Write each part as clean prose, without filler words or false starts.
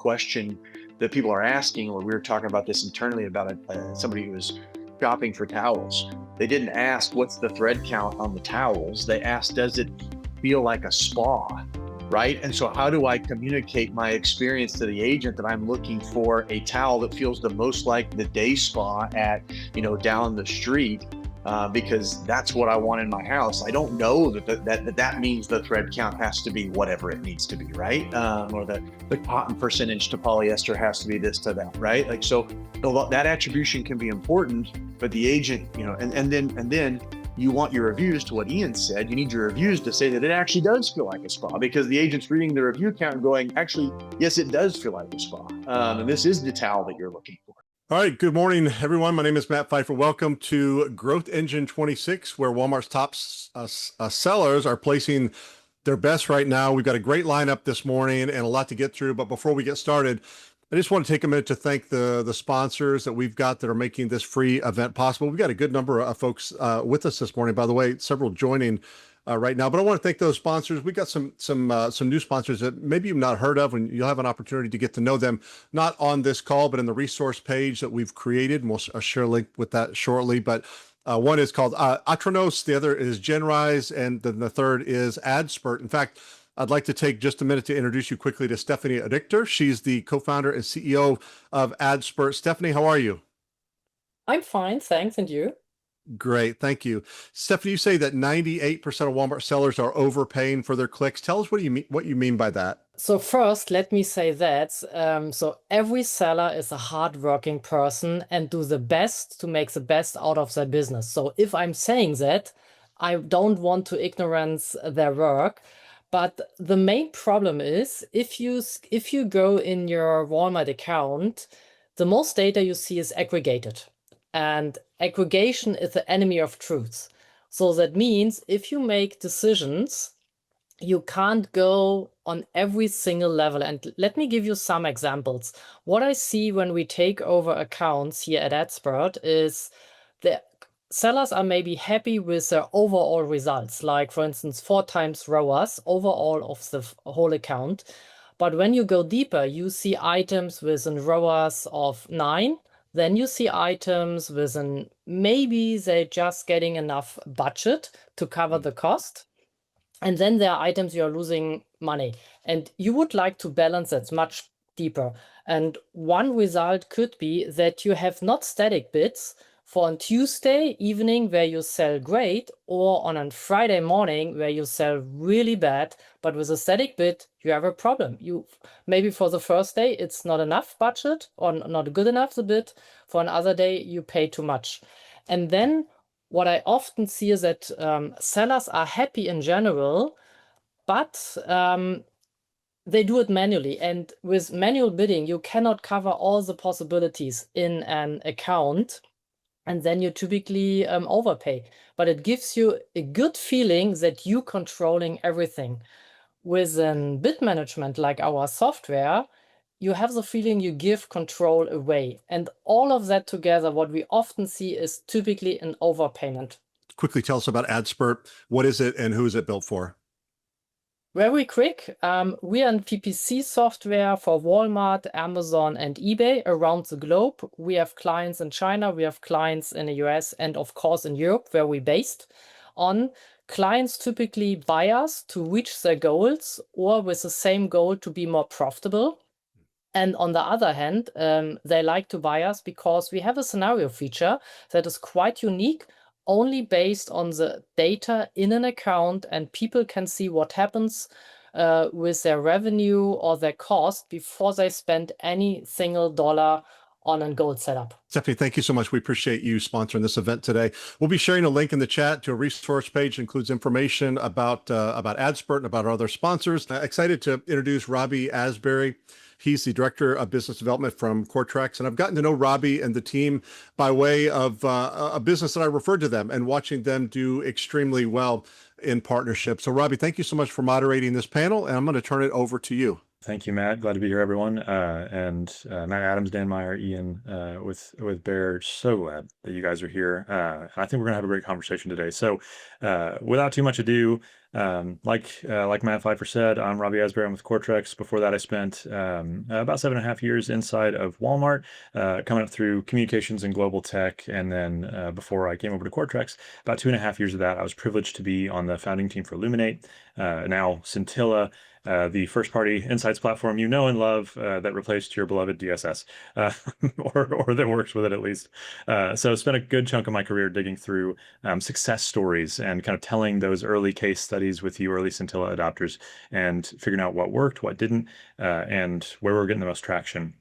question that people are asking, or we were talking about this internally about somebody who was shopping for towels. They didn't ask what's the thread count on the towels. They asked, does it feel like a spa? Right? And so how do I communicate my experience to the agent that I'm looking for a towel that feels the most like the day spa at, down the street? Because that's what I want in my house. I don't know that means the thread count has to be whatever it needs to be, right? Or the cotton percentage to polyester has to be this to that, right? Like, so that attribution can be important, but the agent, and then you want your reviews, to what Ian said, you need your reviews to say that it actually does feel like a spa, because the agent's reading the review count and going, actually, yes, it does feel like a spa. And this is the towel that you're looking for. All right. Good morning, everyone. My name is Matt Pfeiffer. Welcome to Growth Engine 26, where Walmart's top sellers are placing their best right now. We've got a great lineup this morning and a lot to get through. But before we get started, I just want to take a minute to thank the sponsors that we've got that are making this free event possible. We've got a good number of folks with us this morning, by the way, several joining right now. But I want to thank those sponsors. We got some new sponsors that maybe you've not heard of, and you'll have an opportunity to get to know them, not on this call, but in the resource page that we've created. And we'll share a link with that shortly. But one is called Atronos, the other is GenRise, and then the third is AdSpurt. In fact, I'd like to take just a minute to introduce you quickly to Stephanie Adictor. She's the co-founder and CEO of AdSpurt. Stephanie, how are you? I'm fine, thanks. And you? Great, thank you. Stephanie, you say that 98% of Walmart sellers are overpaying for their clicks. Tell us what you mean by that. So first, let me say that so every seller is a hardworking person and do the best to make the best out of their business. So if I'm saying that, I don't want to ignorance their work. But the main problem is if you go in your Walmart account, the most data you see is aggregated. And aggregation is the enemy of truth. So that means if you make decisions, you can't go on every single level. And let me give you some examples. What I see when we take over accounts here at AdSpurt is the sellers are maybe happy with their overall results, like for instance, 4 times ROAS overall of the whole account. But when you go deeper, you see items with an ROAS of 9. Then you see items with maybe they're just getting enough budget to cover the cost. And then there are items you're losing money. And you would like to balance that much deeper. And one result could be that you have not static bids for on Tuesday evening where you sell great, or on a Friday morning where you sell really bad. But with a static bid, you have a problem. Maybe for the first day, it's not enough budget or not good enough the bid. For another day, you pay too much. And then what I often see is that sellers are happy in general, but they do it manually. And with manual bidding, you cannot cover all the possibilities in an account. And then you typically overpay. But it gives you a good feeling that you controlling everything. With a bid management like our software, you have the feeling you give control away. And all of that together, what we often see is typically an overpayment. Quickly tell us about AdSpurt. What is it and who is it built for? Very quick, we are a PPC software for Walmart, Amazon, and eBay around the globe. We have clients in China, we have clients in the US, and of course in Europe, where we're based on. Clients typically buy us to reach their goals or with the same goal to be more profitable. And on the other hand, they like to buy us because we have a scenario feature that is quite unique, only based on the data in an account, and people can see what happens with their revenue or their cost before they spend any single dollar on a goal setup. Stephanie, thank you so much. We appreciate you sponsoring this event today. We'll be sharing a link in the chat to a resource page that includes information about AdSpurt and about our other sponsors. Excited to introduce Robby Asbery. He's the Director of Business Development from CoreTrex, and I've gotten to know Robby and the team by way of a business that I referred to them and watching them do extremely well in partnership. So Robby, thank you so much for moderating this panel, and I'm going to turn it over to you. Thank you, Matt. Glad to be here, everyone. And Matt Adams, Dan Meyer, Ian with Bear. So glad that you guys are here. I think we're going to have a great conversation today. So without too much ado, Like Matt Pfeiffer said, I'm Robby Asbery. I'm with CoreTrex. Before that, I spent about 7.5 years inside of Walmart, coming up through communications and global tech. And then before I came over to CoreTrex, about 2.5 years of that, I was privileged to be on the founding team for Illuminate, now Scintilla, the first-party insights platform you know and love that replaced your beloved DSS, or that works with it at least. So I spent a good chunk of my career digging through success stories and kind of telling those early case studies with you early Scintilla adopters and figuring out what worked, what didn't, and where we're getting the most traction.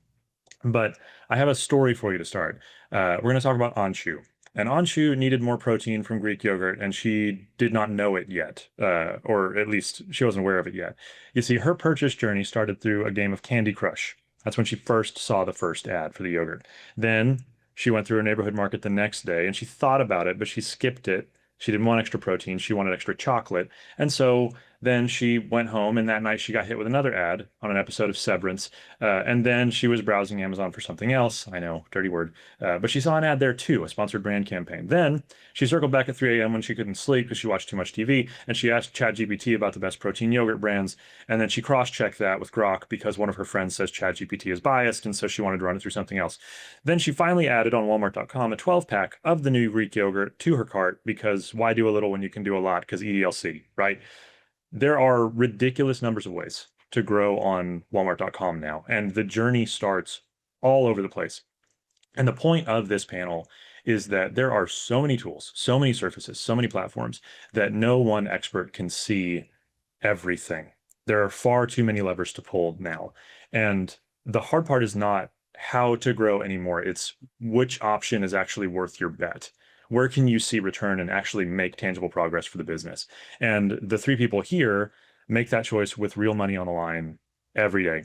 But I have a story for you to start. We're going to talk about Anshu. And Anshu needed more protein from Greek yogurt, and she did not know it yet, or at least she wasn't aware of it yet. You see, her purchase journey started through a game of Candy Crush. That's when she first saw the first ad for the yogurt. Then she went through a neighborhood market the next day, and she thought about it, but she skipped it. She didn't want extra protein. She wanted extra chocolate. And so then she went home, and that night she got hit with another ad on an episode of Severance. And then she was browsing Amazon for something else. I know, dirty word. But she saw an ad there too, a sponsored brand campaign. Then she circled back at 3 a.m. when she couldn't sleep because she watched too much TV, and she asked ChatGPT about the best protein yogurt brands. And then she cross-checked that with Grok because one of her friends says ChatGPT is biased, and so she wanted to run it through something else. Then she finally added on Walmart.com a 12-pack of the new Greek yogurt to her cart because why do a little when you can do a lot? Because EDLC, right? There are ridiculous numbers of ways to grow on Walmart.com now, and the journey starts all over the place. And the point of this panel is that there are so many tools, so many surfaces, so many platforms that no one expert can see everything. There are far too many levers to pull now. And the hard part is not how to grow anymore. It's which option is actually worth your bet. Where can you see return and actually make tangible progress for the business? And the three people here make that choice with real money on the line every day.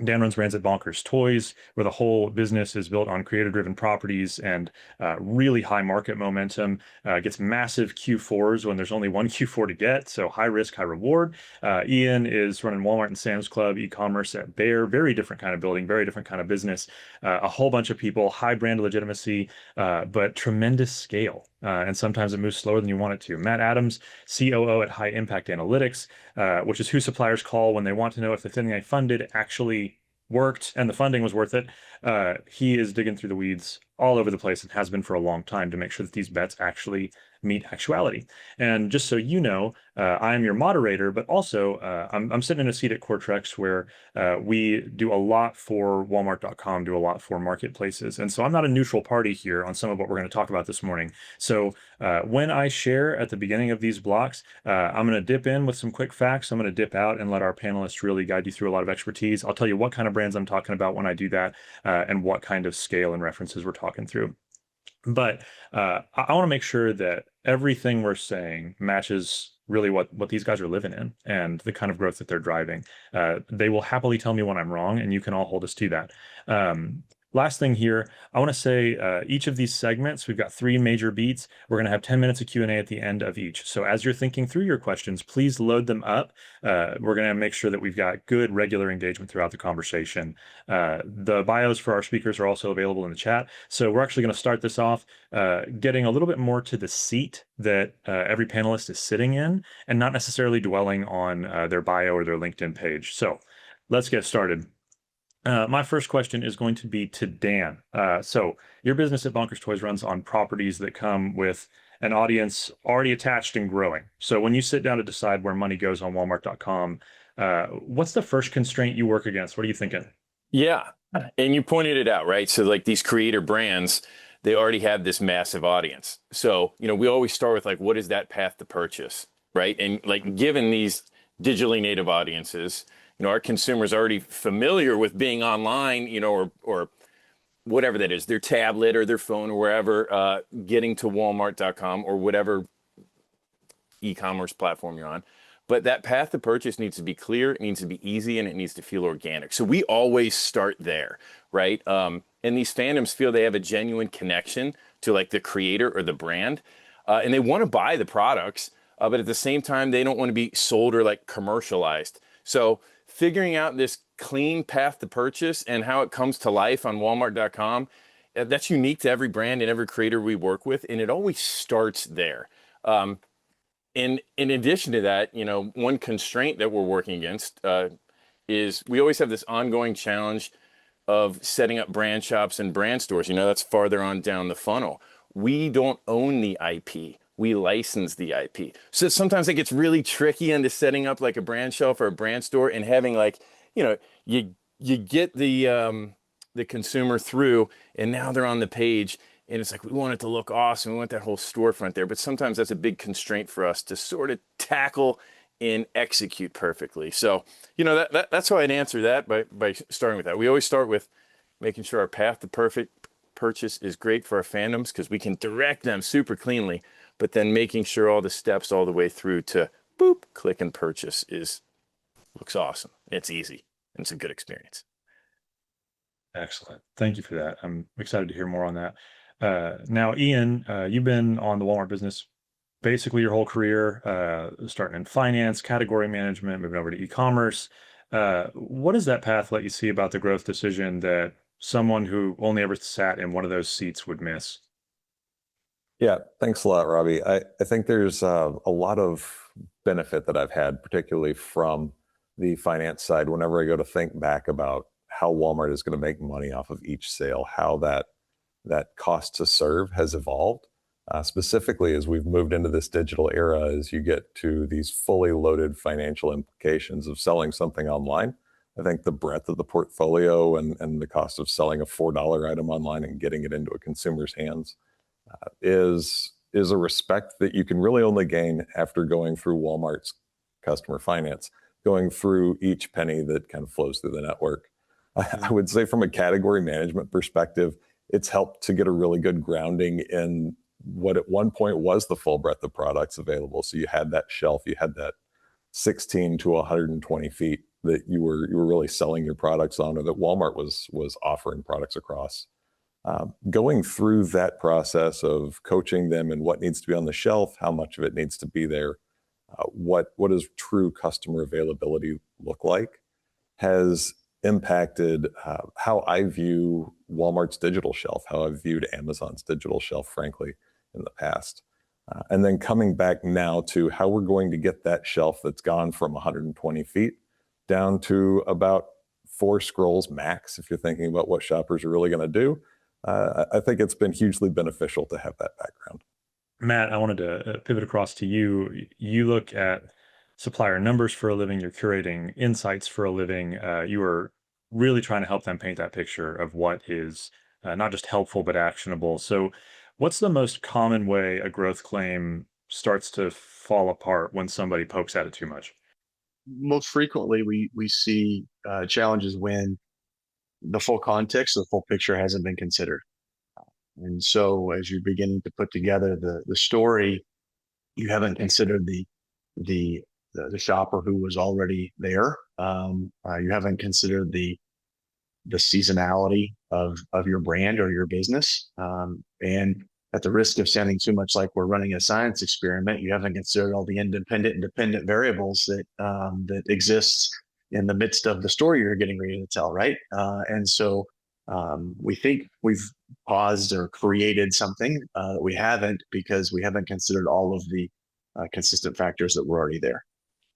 Dan runs brands at Bonkers Toys, where the whole business is built on creator-driven properties and really high market momentum. Gets massive Q4s when there's only one Q4 to get, so high risk, high reward. Ian is running Walmart and Sam's Club e-commerce at Meyer, very different kind of building, very different kind of business. A whole bunch of people, high brand legitimacy, but tremendous scale. And sometimes it moves slower than you want it to. Matt Adams, COO at High Impact Analytics, which is who suppliers call when they want to know if the thing they funded actually worked and the funding was worth it. He is digging through the weeds all over the place and has been for a long time to make sure that these bets actually meet actuality. And just so you know, I am your moderator, but also I'm sitting in a seat at CoreTrex where we do a lot for Walmart.com, do a lot for marketplaces. And so I'm not a neutral party here on some of what we're going to talk about this morning. So when I share at the beginning of these blocks, I'm going to dip in with some quick facts. I'm going to dip out and let our panelists really guide you through a lot of expertise. I'll tell you what kind of brands I'm talking about when I do that and what kind of scale and references we're talking through. But I want to make sure that everything we're saying matches really what these guys are living in and the kind of growth that they're driving. They will happily tell me when I'm wrong, and you can all hold us to that. Last thing here, I want to say each of these segments, we've got 3 major beats. We're going to have 10 minutes of Q&A at the end of each. So as you're thinking through your questions, please load them up. We're going to make sure that we've got good regular engagement throughout the conversation. The bios for our speakers are also available in the chat. So we're actually going to start this off getting a little bit more to the seat that every panelist is sitting in and not necessarily dwelling on their bio or their LinkedIn page. So let's get started. My first question is going to be to Dan. So your business at Bonkers Toys runs on properties that come with an audience already attached and growing. So when you sit down to decide where money goes on Walmart.com, what's the first constraint you work against? What are you thinking? Yeah, and you pointed it out, right? So like these creator brands, they already have this massive audience. So, we always start with like, what is that path to purchase, right? And like given these digitally native audiences, our consumers are already familiar with being online, or whatever that is, their tablet or their phone or wherever, getting to Walmart.com or whatever e-commerce platform you're on. But that path to purchase needs to be clear, it needs to be easy, and it needs to feel organic. So we always start there, right? And these fandoms feel they have a genuine connection to like the creator or the brand, and they want to buy the products, but at the same time, they don't want to be sold or like commercialized. So figuring out this clean path to purchase and how it comes to life on Walmart.com, that's unique to every brand and every creator we work with, and it always starts there. And in addition to that, one constraint that we're working against is we always have this ongoing challenge of setting up brand shops and brand stores. That's farther on down the funnel. We don't own the IP. We license the IP. So sometimes it gets really tricky into setting up like a brand shelf or a brand store and having you get the consumer through and now they're on the page and it's like, we want it to look awesome. We want that whole storefront there. But sometimes that's a big constraint for us to sort of tackle and execute perfectly. So, that's how I'd answer that by starting with that. We always start with making sure our path to perfect purchase is great for our fandoms because we can direct them super cleanly, but then making sure all the steps all the way through to boop, click and purchase looks awesome. It's easy and it's a good experience. Excellent. Thank you for that. I'm excited to hear more on that. Now, Ian, you've been on the Walmart business basically your whole career, starting in finance, category management, moving over to e-commerce. What does that path let you see about the growth decision that someone who only ever sat in one of those seats would miss? Yeah, thanks a lot, Robbie. I think there's a lot of benefit that I've had, particularly from the finance side. Whenever I go to think back about how Walmart is going to make money off of each sale, how that cost to serve has evolved, specifically as we've moved into this digital era, as you get to these fully loaded financial implications of selling something online. I think the breadth of the portfolio and the cost of selling a $4 item online and getting it into a consumer's hands is a respect that you can really only gain after going through Walmart's customer finance, going through each penny that kind of flows through the network. I would say from a category management perspective, it's helped to get a really good grounding in what at one point was the full breadth of products available. So you had that shelf, you had that 16 to 120 feet that you were really selling your products on, or that Walmart was offering products across. Going through that process of coaching them and what needs to be on the shelf, how much of it needs to be there, what does true customer availability look like, has impacted how I view Walmart's digital shelf, how I've viewed Amazon's digital shelf, frankly, in the past. And then coming back now to how we're going to get that shelf that's gone from 120 feet down to about 4 scrolls max, if you're thinking about what shoppers are really going to do. I think it's been hugely beneficial to have that background. Matt, I wanted to pivot across to you. You look at supplier numbers for a living, you're curating insights for a living. You are really trying to help them paint that picture of what is not just helpful, but actionable. So what's the most common way a growth claim starts to fall apart when somebody pokes at it too much? Most frequently, we see challenges when the full context, the full picture hasn't been considered. And so as you're beginning to put together the story, you haven't considered the shopper who was already there. You haven't considered the seasonality of your brand or your business. And at the risk of sounding too much like we're running a science experiment, you haven't considered all the independent variables that exists in the midst of the story you're getting ready to tell, right? And so we think we've paused or created something that we haven't, because we haven't considered all of the consistent factors that were already there.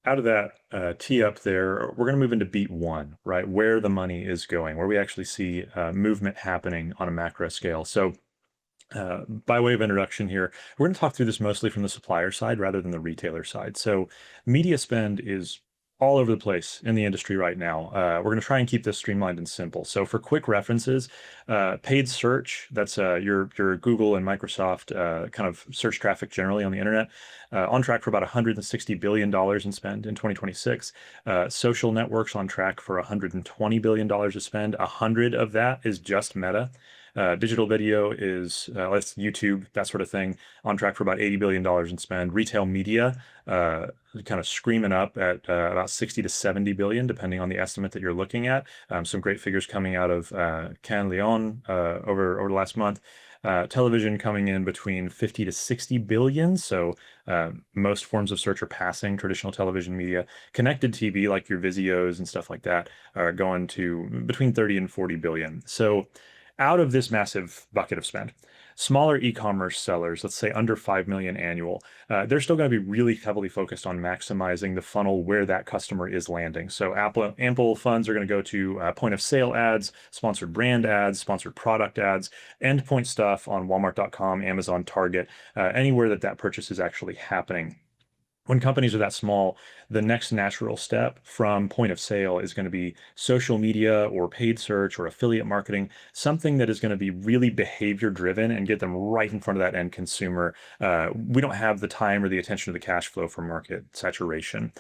Out of that tee up there, we're going to move into beat one, right? Where the money is going, where we actually see movement happening on a macro scale. So by way of introduction here, we're going to talk through this mostly from the supplier side rather than the retailer side. So media spend is all over the place in the industry right now. We're going to try and keep this streamlined and simple. So for quick references, paid search, that's your Google and Microsoft kind of search traffic generally on the internet, on track for about $160 billion in spend in 2026. Social networks on track for $120 billion of spend. 100 of that is just Meta. Digital video is that's YouTube, that sort of thing, on track for about $80 billion in spend. Retail media kind of screaming up at about 60 to 70 billion, depending on the estimate that you're looking at. Some great figures coming out of Cannes Lion over the last month. Television coming in between 50 to 60 billion. So most forms of search are passing traditional television media. Connected TV, like your Vizios and stuff like that, are going to between 30 and 40 billion. So out of this massive bucket of spend. Smaller e-commerce sellers, let's say under 5 million annual, they're still going to be really heavily focused on maximizing the funnel where that customer is landing. So ample funds are going to go to point of sale ads, sponsored brand ads, sponsored product ads, endpoint stuff on Walmart.com, Amazon, Target, anywhere that purchase is actually happening. When companies are that small, the next natural step from point of sale is going to be social media or paid search or affiliate marketing, something that is going to be really behavior driven and get them right in front of that end consumer. We don't have the time or the attention or the cash flow for market saturation.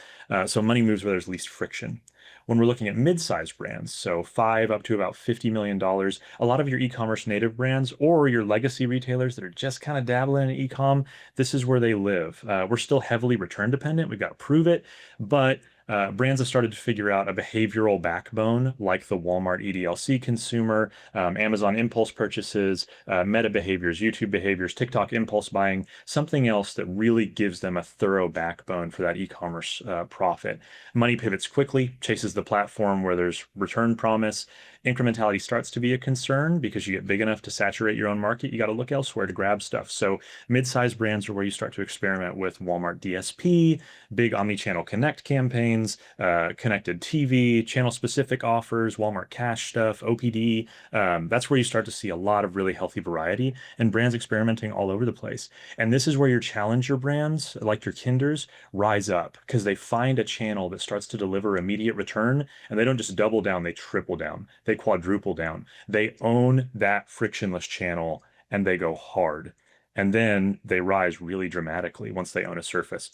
So money moves where there's least friction. When we're looking at mid-sized brands, so 5 up to about $50 million, a lot of your e-commerce native brands or your legacy retailers that are just kind of dabbling in e-com, this is where they live. We're still heavily return dependent. We've got to prove it, but brands have started to figure out a behavioral backbone like the Walmart EDLC consumer, Amazon impulse purchases, Meta behaviors, YouTube behaviors, TikTok impulse buying, something else that really gives them a thorough backbone for that e-commerce profit. Money pivots quickly, chases the platform where there's return promise. Incrementality starts to be a concern because you get big enough to saturate your own market. You got to look elsewhere to grab stuff. So mid-sized brands are where you start to experiment with Walmart DSP, big omnichannel connect campaigns, connected TV, channel-specific offers, Walmart Cash stuff, OPD. That's where you start to see a lot of really healthy variety and brands experimenting all over the place. And this is where your challenger brands, like your Kinders, rise up because they find a channel that starts to deliver immediate return, and they don't just double down, they triple down. They quadruple down. They own that frictionless channel and they go hard. And then they rise really dramatically once they own a surface.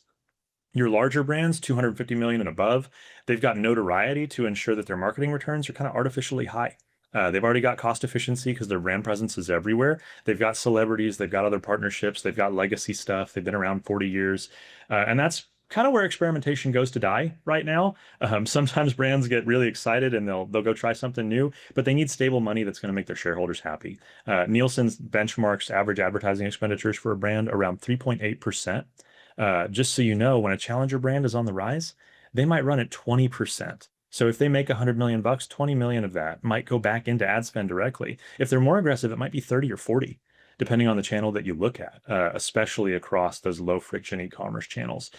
Your larger brands, 250 million and above, they've got notoriety to ensure that their marketing returns are kind of artificially high. They've already got cost efficiency because their brand presence is everywhere. They've got celebrities, they've got other partnerships, they've got legacy stuff. They've been around 40 years. And that's kind of where experimentation goes to die right now. Sometimes brands get really excited and they'll go try something new, but they need stable money that's going to make their shareholders happy. Nielsen's benchmarks average advertising expenditures for a brand around 3.8%. Just so you know, when a challenger brand is on the rise, they might run at 20%. So if they make $100 million, 20 million of that might go back into ad spend directly. If they're more aggressive, it might be 30 or 40. Depending on the channel that you look at, especially across those low friction e-commerce channels.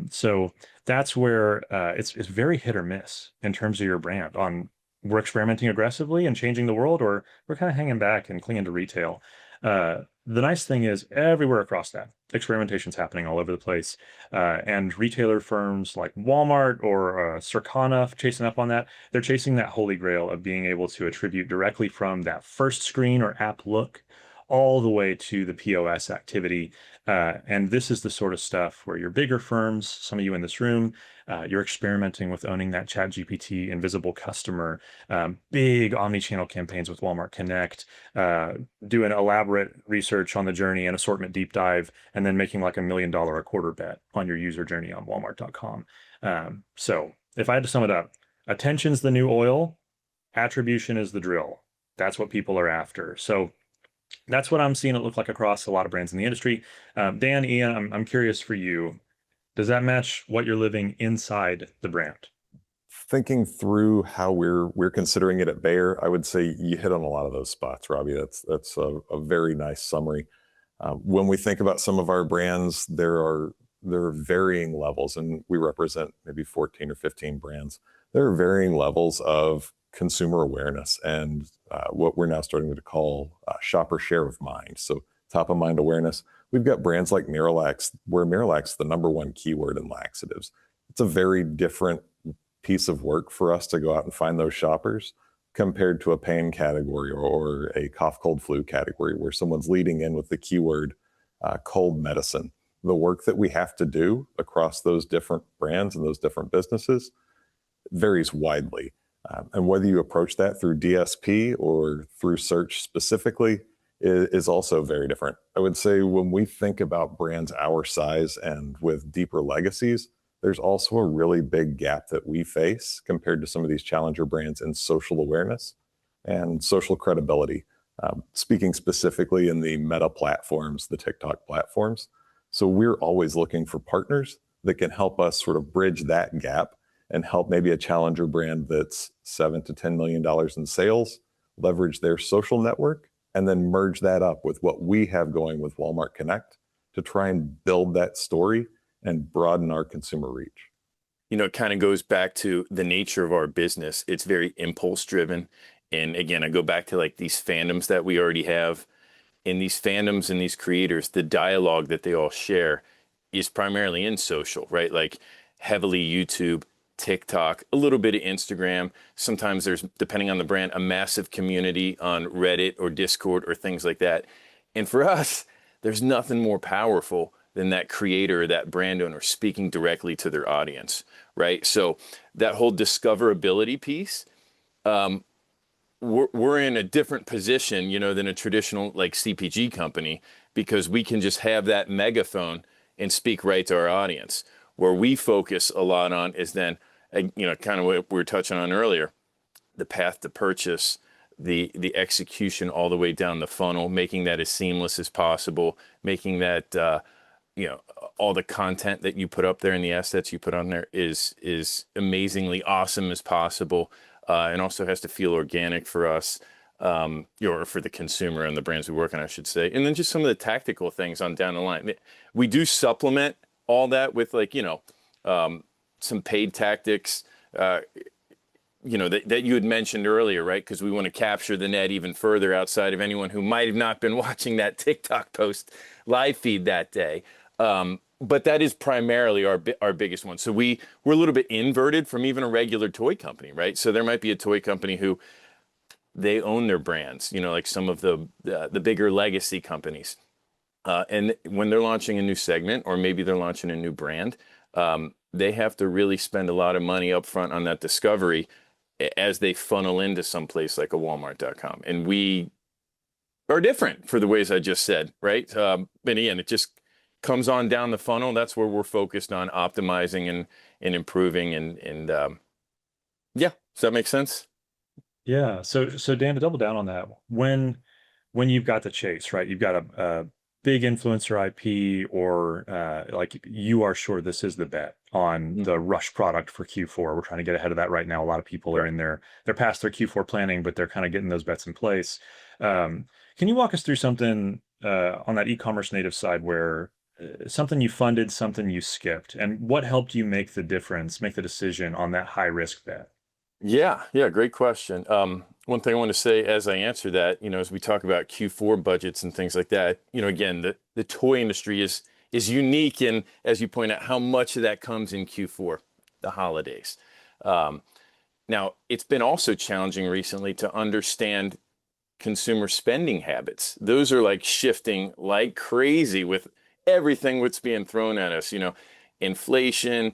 So that's where it's very hit or miss in terms of your brand on we're experimenting aggressively and changing the world, or we're kind of hanging back and clinging to retail. The nice thing is everywhere across that, experimentation's happening all over the place. And retailer firms like Walmart or Circana chasing up on that, they're chasing that holy grail of being able to attribute directly from that first screen or app look all the way to the POS activity. And this is the sort of stuff where your bigger firms, some of you in this room, you're experimenting with owning that ChatGPT invisible customer, big omni-channel campaigns with Walmart Connect, doing elaborate research on the journey and assortment deep dive, and then making like $1 million a quarter bet on your user journey on Walmart.com. So if I had to sum it up, attention's the new oil, attribution is the drill. That's what people are after. So that's what I'm seeing it look like across a lot of brands in the industry. Dan, Ian, I'm curious for you. Does that match what you're living inside the brand? Thinking through how we're considering it at Bayer, I would say you hit on a lot of those spots, Robbie. That's a very nice summary. When we think about some of our brands, there are varying levels, and we represent maybe 14 or 15 brands. There are varying levels of consumer awareness and what we're now starting to call shopper share of mind. So top of mind awareness. We've got brands like Miralax, where Miralax is the #1 keyword in laxatives. It's a very different piece of work for us to go out and find those shoppers compared to a pain category or a cough, cold, flu category where someone's leading in with the keyword cold medicine. The work that we have to do across those different brands and those different businesses varies widely. And whether you approach that through DSP or through search specifically is also very different. I would say when we think about brands our size and with deeper legacies, there's also a really big gap that we face compared to some of these challenger brands in social awareness and social credibility. Speaking specifically in the Meta platforms, the TikTok platforms. So we're always looking for partners that can help us sort of bridge that gap and help maybe a challenger brand that's $7 to $10 million in sales leverage their social network, and then merge that up with what we have going with Walmart Connect to try and build that story and broaden our consumer reach. You know, it kind of goes back to the nature of our business. It's very impulse driven. And again, I go back to like these fandoms that we already have. In these fandoms and these creators, the dialogue that they all share is primarily in social, right? Like heavily YouTube, TikTok, a little bit of Instagram. Sometimes there's, depending on the brand, a massive community on Reddit or Discord or things like that. And for us, there's nothing more powerful than that creator or that brand owner speaking directly to their audience, right? So that whole discoverability piece, we're in a different position, you know, than a traditional like CPG company, because we can just have that megaphone and speak right to our audience. Where we focus a lot on is then, you know, kind of what we were touching on earlier, the path to purchase, the execution all the way down the funnel, making that as seamless as possible, making that, you know, all the content that you put up there and the assets you put on there is amazingly awesome as possible. And also has to feel organic for us, or for the consumer and the brands we work on, I should say. And then just some of the tactical things on down the line. We do supplement all that with like, you know, some paid tactics, you know, that you had mentioned earlier, right? Because we want to capture the net even further outside of anyone who might have not been watching that TikTok post live feed that day. But that is primarily our biggest one. So we're a little bit inverted from even a regular toy company, right? So there might be a toy company who they own their brands, you know, like some of the bigger legacy companies. And when they're launching a new segment, or maybe they're launching a new brand, they have to really spend a lot of money up front on that discovery as they funnel into some place like a Walmart.com. And we are different for the ways I just said, right? But again, it just comes on down the funnel. That's where we're focused on optimizing and improving. And yeah, does that make sense? Yeah. So Dan, to double down on that, when you've got the chase, right? You've got a big influencer IP, or like you are sure this is the bet on the rush product for Q4. We're trying to get ahead of that right now. A lot of people are in they're past their Q4 planning, but they're kind of getting those bets in place. Can you walk us through something on that e-commerce native side where something you funded, something you skipped, and what helped you make the difference, make the decision on that high risk bet? Yeah, great question. One thing I want to say as I answer that, you know, as we talk about Q4 budgets and things like that, you know, again, the toy industry is unique in, as you point out, how much of that comes in Q4, the holidays. Now, it's been also challenging recently to understand consumer spending habits. Those are like shifting like crazy with everything that's being thrown at us, you know, inflation,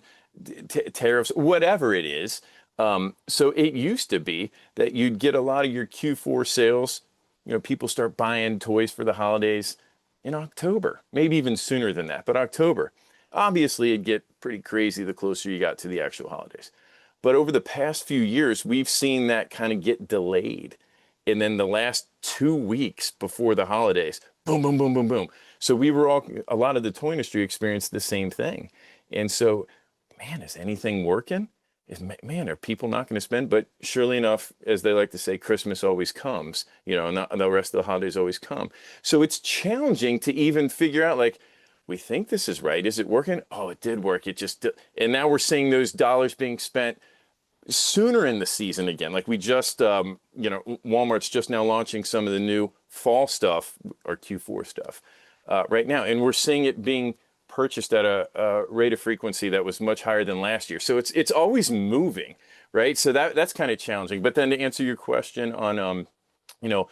tariffs, whatever it is. So it used to be that you'd get a lot of your Q4 sales, you know, people start buying toys for the holidays in October, maybe even sooner than that, but October. Obviously, it'd get pretty crazy the closer you got to the actual holidays. But over the past few years, we've seen that kind of get delayed. And then the last 2 weeks before the holidays, boom, boom, boom, boom, boom. So a lot of the toy industry experienced the same thing. And so, man, is anything working? Man, are people not going to spend? But surely enough, as they like to say, Christmas always comes, you know, and the rest of the holidays always come. So it's challenging to even figure out, like, we think this is right. Is it working? Oh, it did work. And now we're seeing those dollars being spent sooner in the season again. Like we just, you know, Walmart's just now launching some of the new fall stuff or Q4 stuff right now. And we're seeing it being purchased at a rate of frequency that was much higher than last year. So it's always moving, right? So that's kind of challenging. But then to answer your question on, you know,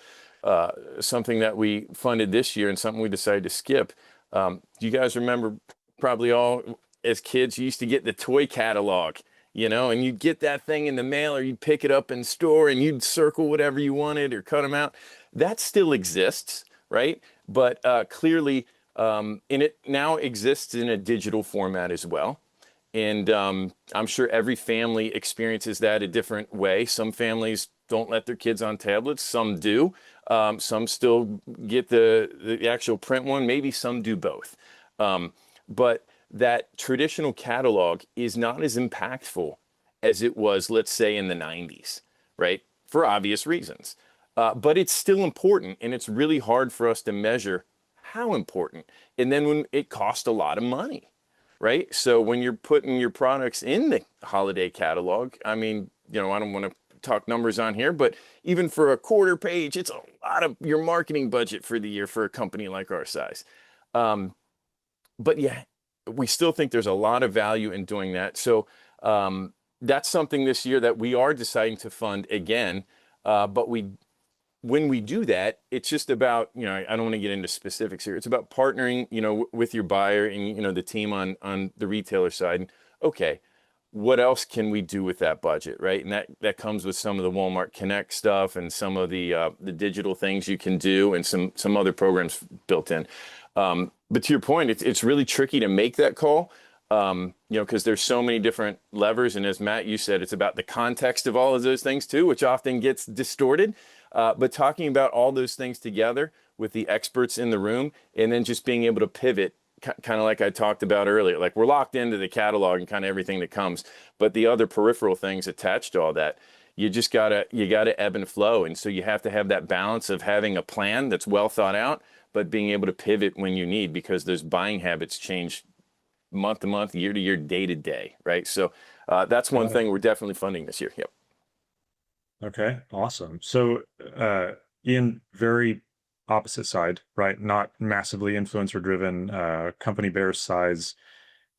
something that we funded this year and something we decided to skip. Do you guys remember, probably all as kids, you used to get the toy catalog, you know, and you'd get that thing in the mail, or you'd pick it up in store and you'd circle whatever you wanted or cut them out. That still exists, right? But clearly, and it now exists in a digital format as well. And I'm sure every family experiences that a different way. Some families don't let their kids on tablets. Some do. Some still get the actual print one. Maybe some do both. But that traditional catalog is not as impactful as it was, let's say, in the 90s, right? For obvious reasons. but it's still important, and it's really hard for us to measure how important. And then when it costs a lot of money, right? So when you're putting your products in the holiday catalog, I mean, you know, I don't want to talk numbers on here, but even for a quarter page, it's a lot of your marketing budget for the year for a company like our size. But yeah, we still think there's a lot of value in doing that. So that's something this year that we are deciding to fund again. But when we do that, it's just about, you know, I don't want to get into specifics here. It's about partnering, you know, with your buyer and, you know, the team on the retailer side. And, okay, what else can we do with that budget, right? And that comes with some of the Walmart Connect stuff and some of the digital things you can do and some other programs built in. But to your point, it's really tricky to make that call, you know, because there's so many different levers. And as Matt, you said, it's about the context of all of those things too, which often gets distorted. But talking about all those things together with the experts in the room, and then just being able to pivot, kind of like I talked about earlier, like we're locked into the catalog and kind of everything that comes, but the other peripheral things attached to all that, you gotta ebb and flow. And so you have to have that balance of having a plan that's well thought out, but being able to pivot when you need, because those buying habits change month to month, year to year, day to day, right? So that's one thing we're definitely funding this year. Yep. Okay, awesome. So, Ian, very opposite side, right? Not massively influencer driven, company bear size.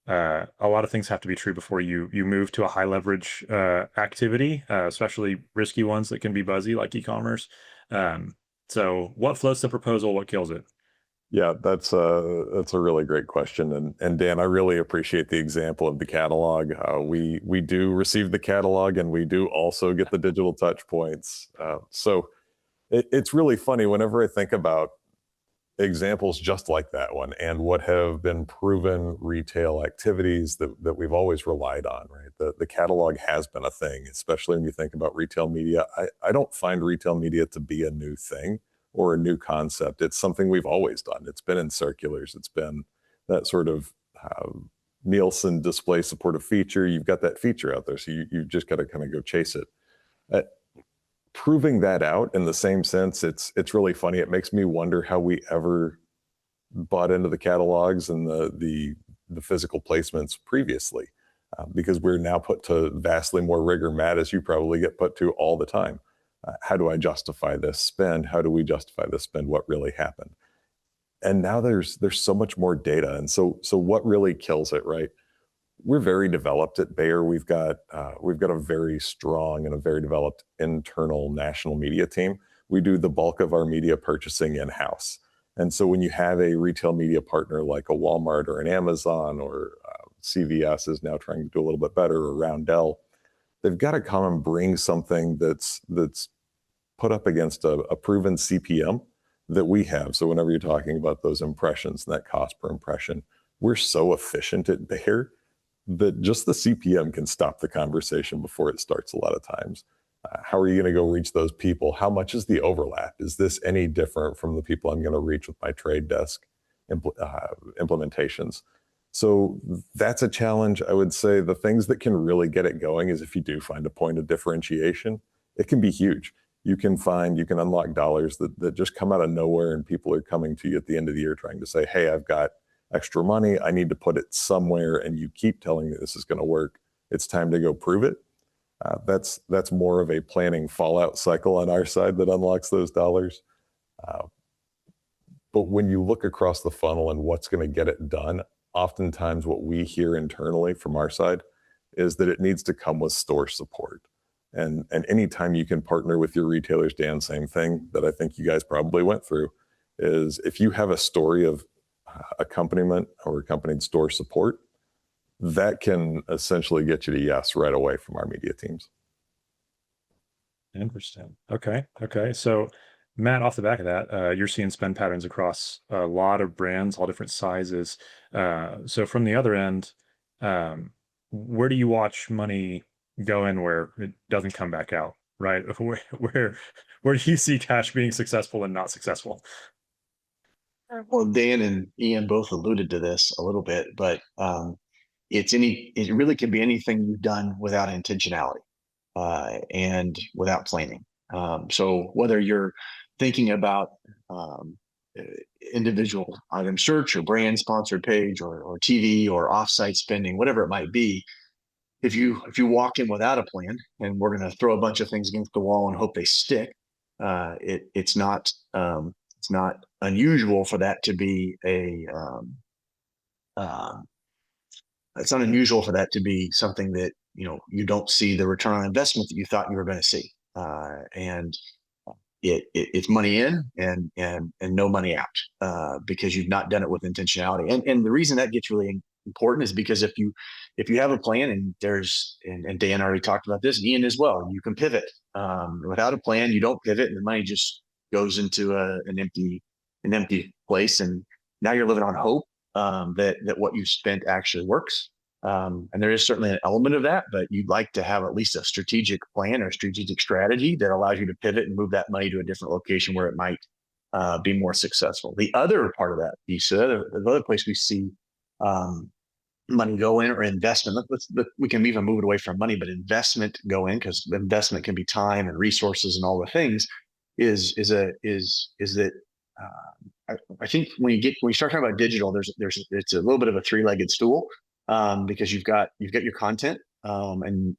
A lot of things have to be true before you move to a high leverage activity, especially risky ones that can be buzzy like e-commerce. So what floats the proposal? What kills it? Yeah, that's a really great question, and Dan, I really appreciate the example of the catalog. We do receive the catalog, and we do also get the digital touch points. So it's really funny whenever I think about examples just like that one and what have been proven retail activities that we've always relied on, right? The catalog has been a thing, especially when you think about retail media. I don't find retail media to be a new thing or a new concept. It's something we've always done. It's been in circulars. It's been that sort of Nielsen display supportive feature. You've got that feature out there, so you just got to kind of go chase it. Proving that out in the same sense, it's really funny. It makes me wonder how we ever bought into the catalogs and the physical placements previously, because we're now put to vastly more rigor. Matt, as you probably get put to all the time. How do I justify this spend? How do we justify this spend? What really happened? And now there's so much more data. And so what really kills it, right? We're very developed at Bayer. We've got a very strong and a very developed internal national media team. We do the bulk of our media purchasing in-house. And so when you have a retail media partner like a Walmart or an Amazon, or CVS is now trying to do a little bit better, or Roundel, they've got to come and bring something that's put up against a proven CPM that we have. So whenever you're talking about those impressions and that cost per impression, we're so efficient at Bayer that just the CPM can stop the conversation before it starts a lot of times. How are you going to go reach those people? How much is the overlap? Is this any different from the people I'm going to reach with my trade desk implementations? So that's a challenge. I would say the things that can really get it going is if you do find a point of differentiation, it can be huge. You can unlock dollars that just come out of nowhere, and people are coming to you at the end of the year trying to say, hey, I've got extra money, I need to put it somewhere, and you keep telling me this is going to work. It's time to go prove it. That's more of a planning fallout cycle on our side that unlocks those dollars. But when you look across the funnel and what's going to get it done, oftentimes what we hear internally from our side is that it needs to come with store support. And anytime you can partner with your retailers, Dan, same thing that I think you guys probably went through, is if you have a story of accompaniment or accompanied store support, that can essentially get you to yes right away from our media teams. Interesting. Okay. So Matt, off the back of that, you're seeing spend patterns across a lot of brands, all different sizes. So from the other end, where do you watch money go in where it doesn't come back out, right? Where do you see cash being successful and not successful? Well, Dan and Ian both alluded to this a little bit, but it really can be anything you've done without intentionality and without planning. So whether you're thinking about uh, individual item search or brand sponsored page or TV or offsite spending, whatever it might be, if you walk in without a plan and we're going to throw a bunch of things against the wall and hope they stick, it's not unusual for that to be uh, it's not unusual for that to be something that you don't see the return on investment that you thought you were going to see, and it's money in and no money out, because you've not done it with intentionality. And the reason that gets really important is because if you have a plan, and Dan already talked about this, Ian as well, you can pivot. Without a plan, you don't pivot, and the money just goes into an empty place, and now you're living on hope that what you spent actually works. And there is certainly an element of that, but you'd like to have at least a strategic plan or strategic strategy that allows you to pivot and move that money to a different location where it might be more successful. The other part of that piece, the other place we see money go in, or investment, we can even move it away from money, but investment go in, because investment can be time and resources and all the things, is that I think when you start talking about digital, it's a little bit of a three-legged stool, because you've got your content, and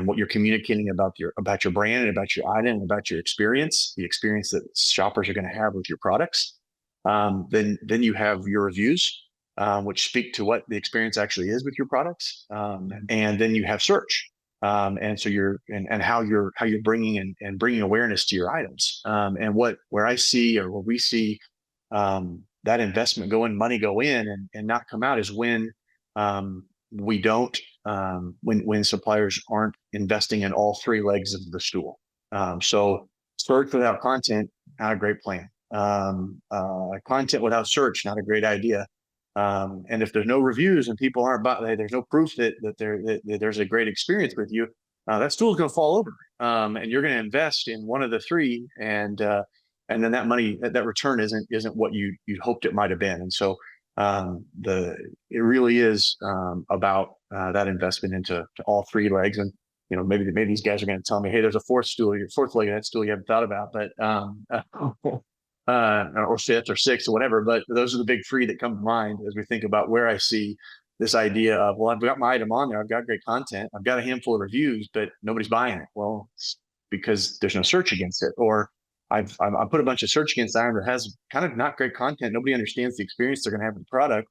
what you're communicating about your brand and about your item and about your experience, the experience that shoppers are going to have with your products. Then you have your reviews, which speak to what the experience actually is with your products, and then you have search. And so how you're bringing and bringing awareness to your items. And where I see, or where we see that investment money go in and not come out, is when we don't, when suppliers aren't investing in all three legs of the stool. So search without content, not a great plan. Content without search, not a great idea. And if there's no reviews and people aren't there's no proof that there's a great experience with you, that stool is going to fall over. And you're going to invest in one of the three, and then that money, that return isn't what you hoped it might have been. And so it really is about that investment into all three legs. And maybe these guys are going to tell me, hey, there's a fourth leg of that stool you haven't thought about, but or fifth or sixth or whatever. But those are the big three that come to mind as we think about where I see this idea of, well, I've got my item on there, I've got great content, I've got a handful of reviews, but nobody's buying it. Well, it's because there's no search against it, or I put a bunch of search against item that has kind of not great content. Nobody understands the experience they're going to have with the product.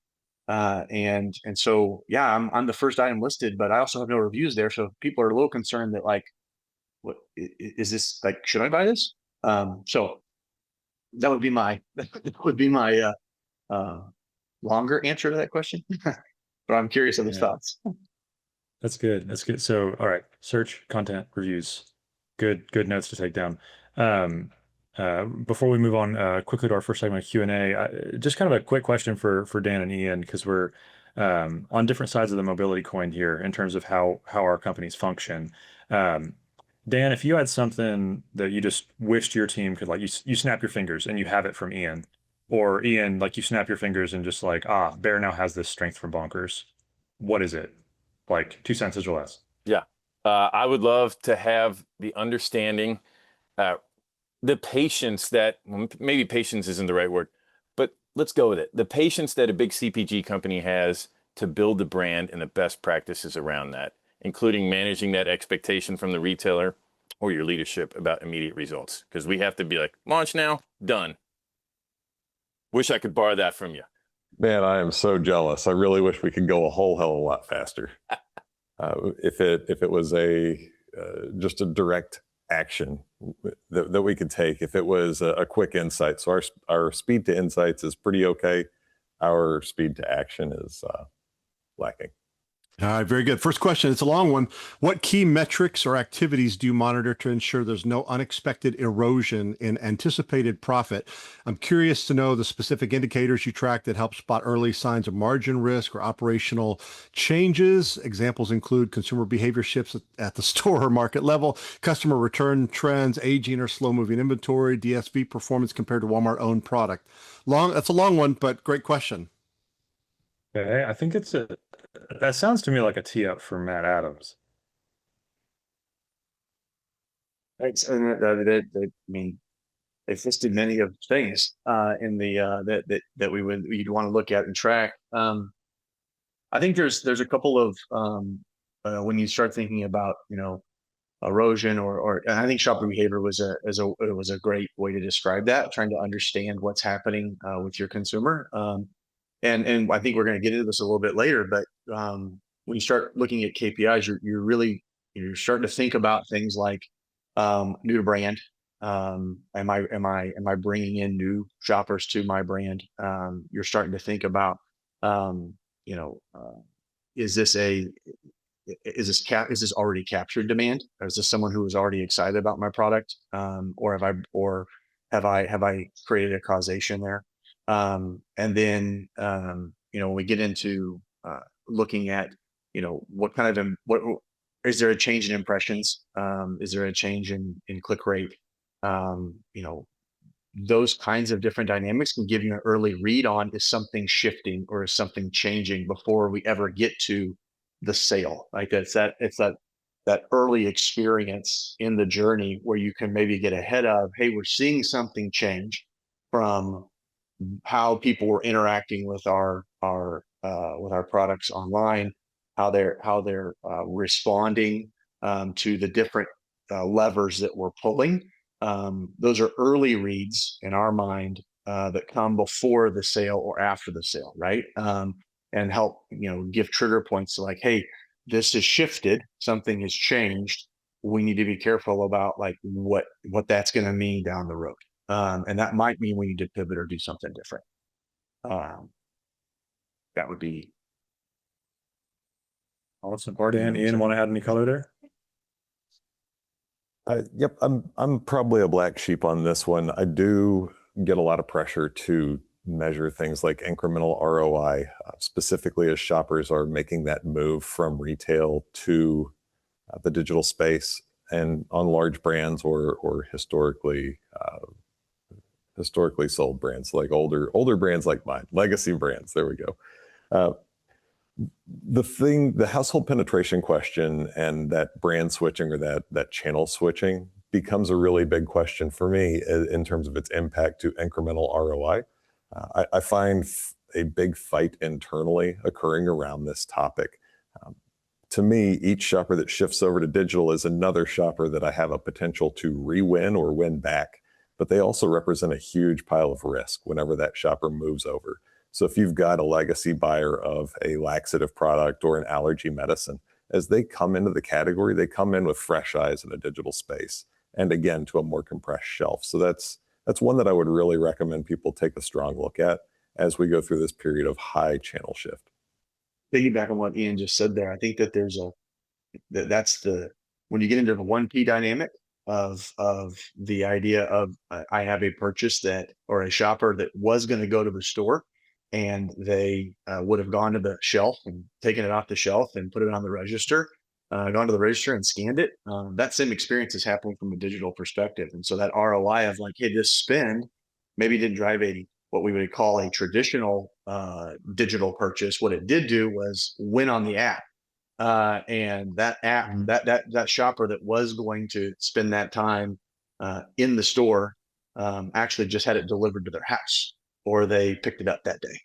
And so, yeah, I'm the first item listed, but I also have no reviews there. So people are a little concerned that, like, what is this, like, should I buy this? So that would be my longer answer to that question. But I'm curious of his thoughts. That's good. That's good. So, all right, search, content, reviews. Good notes to take down. Before we move on quickly to our first segment of Q&A, just kind of a quick question for Dan and Ian, because we're on different sides of the mobility coin here in terms of how our companies function. Dan, if you had something that you just wished your team could, like, you snap your fingers and you have it from Ian, or Ian, like, you snap your fingers and just like, Bear now has this strength from Bonkers. What is it? Like 2 sentences or less. Yeah. I would love to have the understanding, the patience that, maybe patience isn't the right word, but let's go with it. The patience that a big CPG company has to build the brand and the best practices around that, including managing that expectation from the retailer or your leadership about immediate results. Because we have to be like, launch now, done. Wish I could borrow that from you. Man, I am so jealous. I really wish we could go a whole hell of a lot faster. If it was just a direct action that we could take, if it was a quick insight. So our speed to insights is pretty okay. Our speed to action is lacking. All right, very good. First question, it's a long one. What key metrics or activities do you monitor to ensure there's no unexpected erosion in anticipated profit? I'm curious to know the specific indicators you track that help spot early signs of margin risk or operational changes. Examples include consumer behavior shifts at the store or market level, customer return trends, aging or slow-moving inventory, DSV performance compared to Walmart-owned product. That's a long one, but great question. Okay, I think that sounds to me like a tee up for Matt Adams. Thanks. And I mean, they've listed many of things in the that you'd want to look at and track. I think there's a couple of when you start thinking about erosion or and I think shopper behavior was a great way to describe that, trying to understand what's happening with your consumer. And I think we're going to get into this a little bit later, but when you start looking at KPIs, you're starting to think about things like new to brand. Am I bringing in new shoppers to my brand? You're starting to think about, you know, is this is this already captured demand? Or is this someone who is already excited about my product? Or have I created a causation there? And then, when we get into looking at, what kind of, what is there a change in impressions? Is there a change in click rate? Those kinds of different dynamics can give you an early read on, is something shifting or is something changing before we ever get to the sale. Like it's that early experience in the journey where you can maybe get ahead of, hey, we're seeing something change from how people were interacting with our products online, how they're responding to the different levers that we're pulling. Those are early reads in our mind that come before the sale or after the sale, right? And help give trigger points to like, hey, this has shifted, something has changed. We need to be careful about like what that's going to mean down the road. And that might mean we need to pivot or do something different. That would be awesome. Dan, Ian, want to add any color there? Yep, I'm probably a black sheep on this one. I do get a lot of pressure to measure things like incremental ROI, specifically as shoppers are making that move from retail to the digital space, and on large brands or historically sold brands, like older brands like mine, legacy brands. There we go. The household penetration question and that brand switching or that channel switching becomes a really big question for me in terms of its impact to incremental ROI. I find a big fight internally occurring around this topic. To me, each shopper that shifts over to digital is another shopper that I have a potential to re-win or win back, but they also represent a huge pile of risk whenever that shopper moves over. So if you've got a legacy buyer of a laxative product or an allergy medicine, as they come into the category, they come in with fresh eyes in a digital space, and again, to a more compressed shelf. So that's one that I would really recommend people take a strong look at as we go through this period of high channel shift. Piggyback on what Ian just said there. I think that when you get into the 1P dynamic of the idea of I have a purchase that, or a shopper that was going to go to the store, and they would have gone to the shelf and taken it off the shelf and put it on the register, gone to the register and scanned it. That same experience is happening from a digital perspective. And so that ROI of like, hey, this spend maybe didn't drive what we would call a traditional digital purchase. What it did do was win on the app. And that app, that shopper that was going to spend that time in the store actually just had it delivered to their house, or they picked it up that day.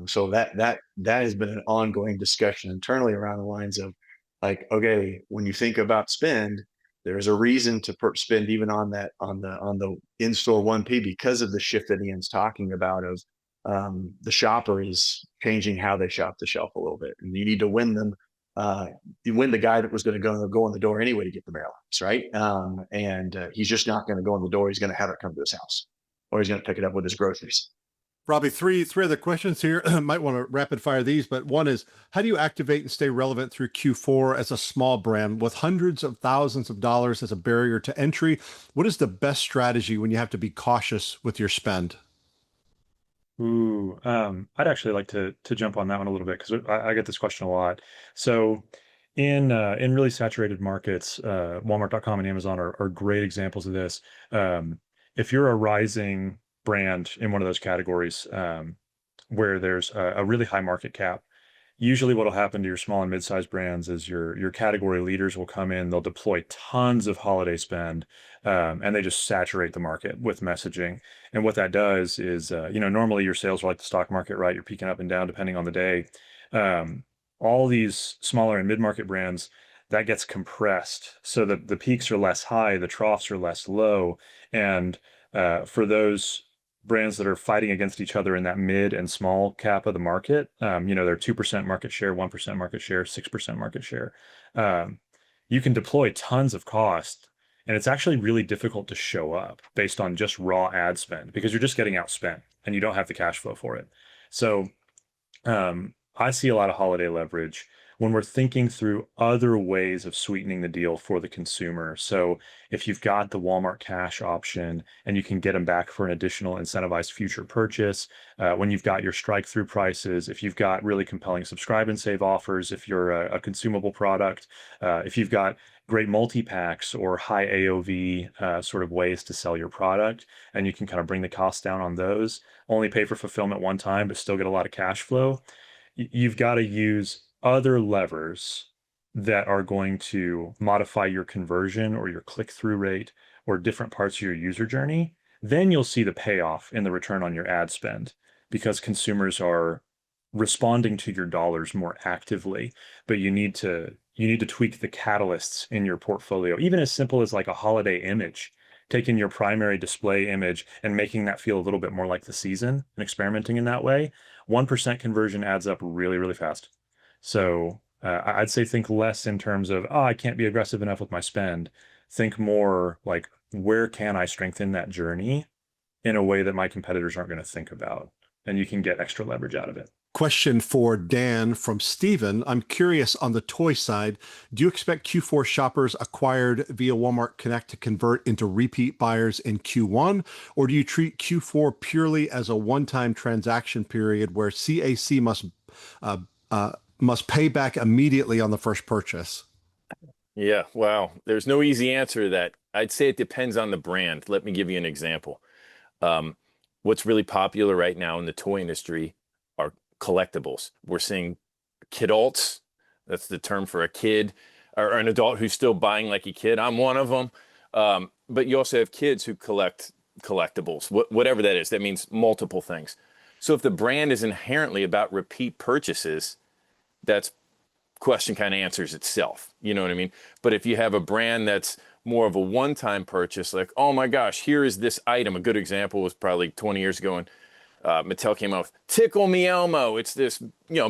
So that has been an ongoing discussion internally around the lines of like, okay, when you think about spend, there's a reason to spend even on the in-store 1P because of the shift that Ian's talking about of the shopper is changing how they shop the shelf a little bit, and you need to win them. You win the guy that was going to go in the door anyway to get the Marylands, right? And he's just not going to go in the door. He's going to have it come to his house, or he's going to pick it up with his groceries. Robby, three other questions here. Might want to rapid fire these, but one is, how do you activate and stay relevant through Q4 as a small brand with hundreds of thousands of dollars as a barrier to entry? What is the best strategy when you have to be cautious with your spend? Ooh, I'd actually like to jump on that one a little bit because I get this question a lot. So in really saturated markets, Walmart.com and Amazon are great examples of this. If you're a rising brand in one of those categories, where there's a really high market cap, usually what'll happen to your small and mid-sized brands is your category leaders will come in, they'll deploy tons of holiday spend, and they just saturate the market with messaging. And what that does is, normally your sales are like the stock market, right? You're peaking up and down depending on the day. All these smaller and mid-market brands, that gets compressed so that the peaks are less high, the troughs are less low. And for those brands that are fighting against each other in that mid and small cap of the market, they're 2% market share, 1% market share, 6% market share. You can deploy tons of cost, and it's actually really difficult to show up based on just raw ad spend because you're just getting outspent and you don't have the cash flow for it. So I see a lot of holiday leverage when we're thinking through other ways of sweetening the deal for the consumer. So if you've got the Walmart cash option and you can get them back for an additional incentivized future purchase, when you've got your strike through prices, if you've got really compelling subscribe and save offers, if you're a consumable product, if you've got great multi-packs or high AOV sort of ways to sell your product, and you can kind of bring the costs down on those, only pay for fulfillment one time, but still get a lot of cash flow. You've got to use other levers that are going to modify your conversion or your click-through rate or different parts of your user journey. Then you'll see the payoff in the return on your ad spend because consumers are responding to your dollars more actively. But you need to tweak the catalysts in your portfolio, even as simple as like a holiday image, taking your primary display image and making that feel a little bit more like the season and experimenting in that way. 1% conversion adds up really, really fast. So I'd say think less in terms of, I can't be aggressive enough with my spend. Think more like, where can I strengthen that journey in a way that my competitors aren't going to think about? And you can get extra leverage out of it. Question for Dan from Steven. I'm curious on the toy side, do you expect Q4 shoppers acquired via Walmart Connect to convert into repeat buyers in Q1? Or do you treat Q4 purely as a one-time transaction period where CAC must pay back immediately on the first purchase? Yeah, wow. There's no easy answer to that. I'd say it depends on the brand. Let me give you an example. What's really popular right now in the toy industry are collectibles. We're seeing kidults. That's the term for a kid or an adult who's still buying like a kid. I'm one of them. But you also have kids who collect collectibles, whatever that is. That means multiple things. So if the brand is inherently about repeat purchases, that's question kind of answers itself. You know what I mean? But if you have a brand that's more of a one-time purchase, like, oh my gosh, here is this item. A good example was probably 20 years ago when Mattel came out with Tickle Me Elmo. It's this,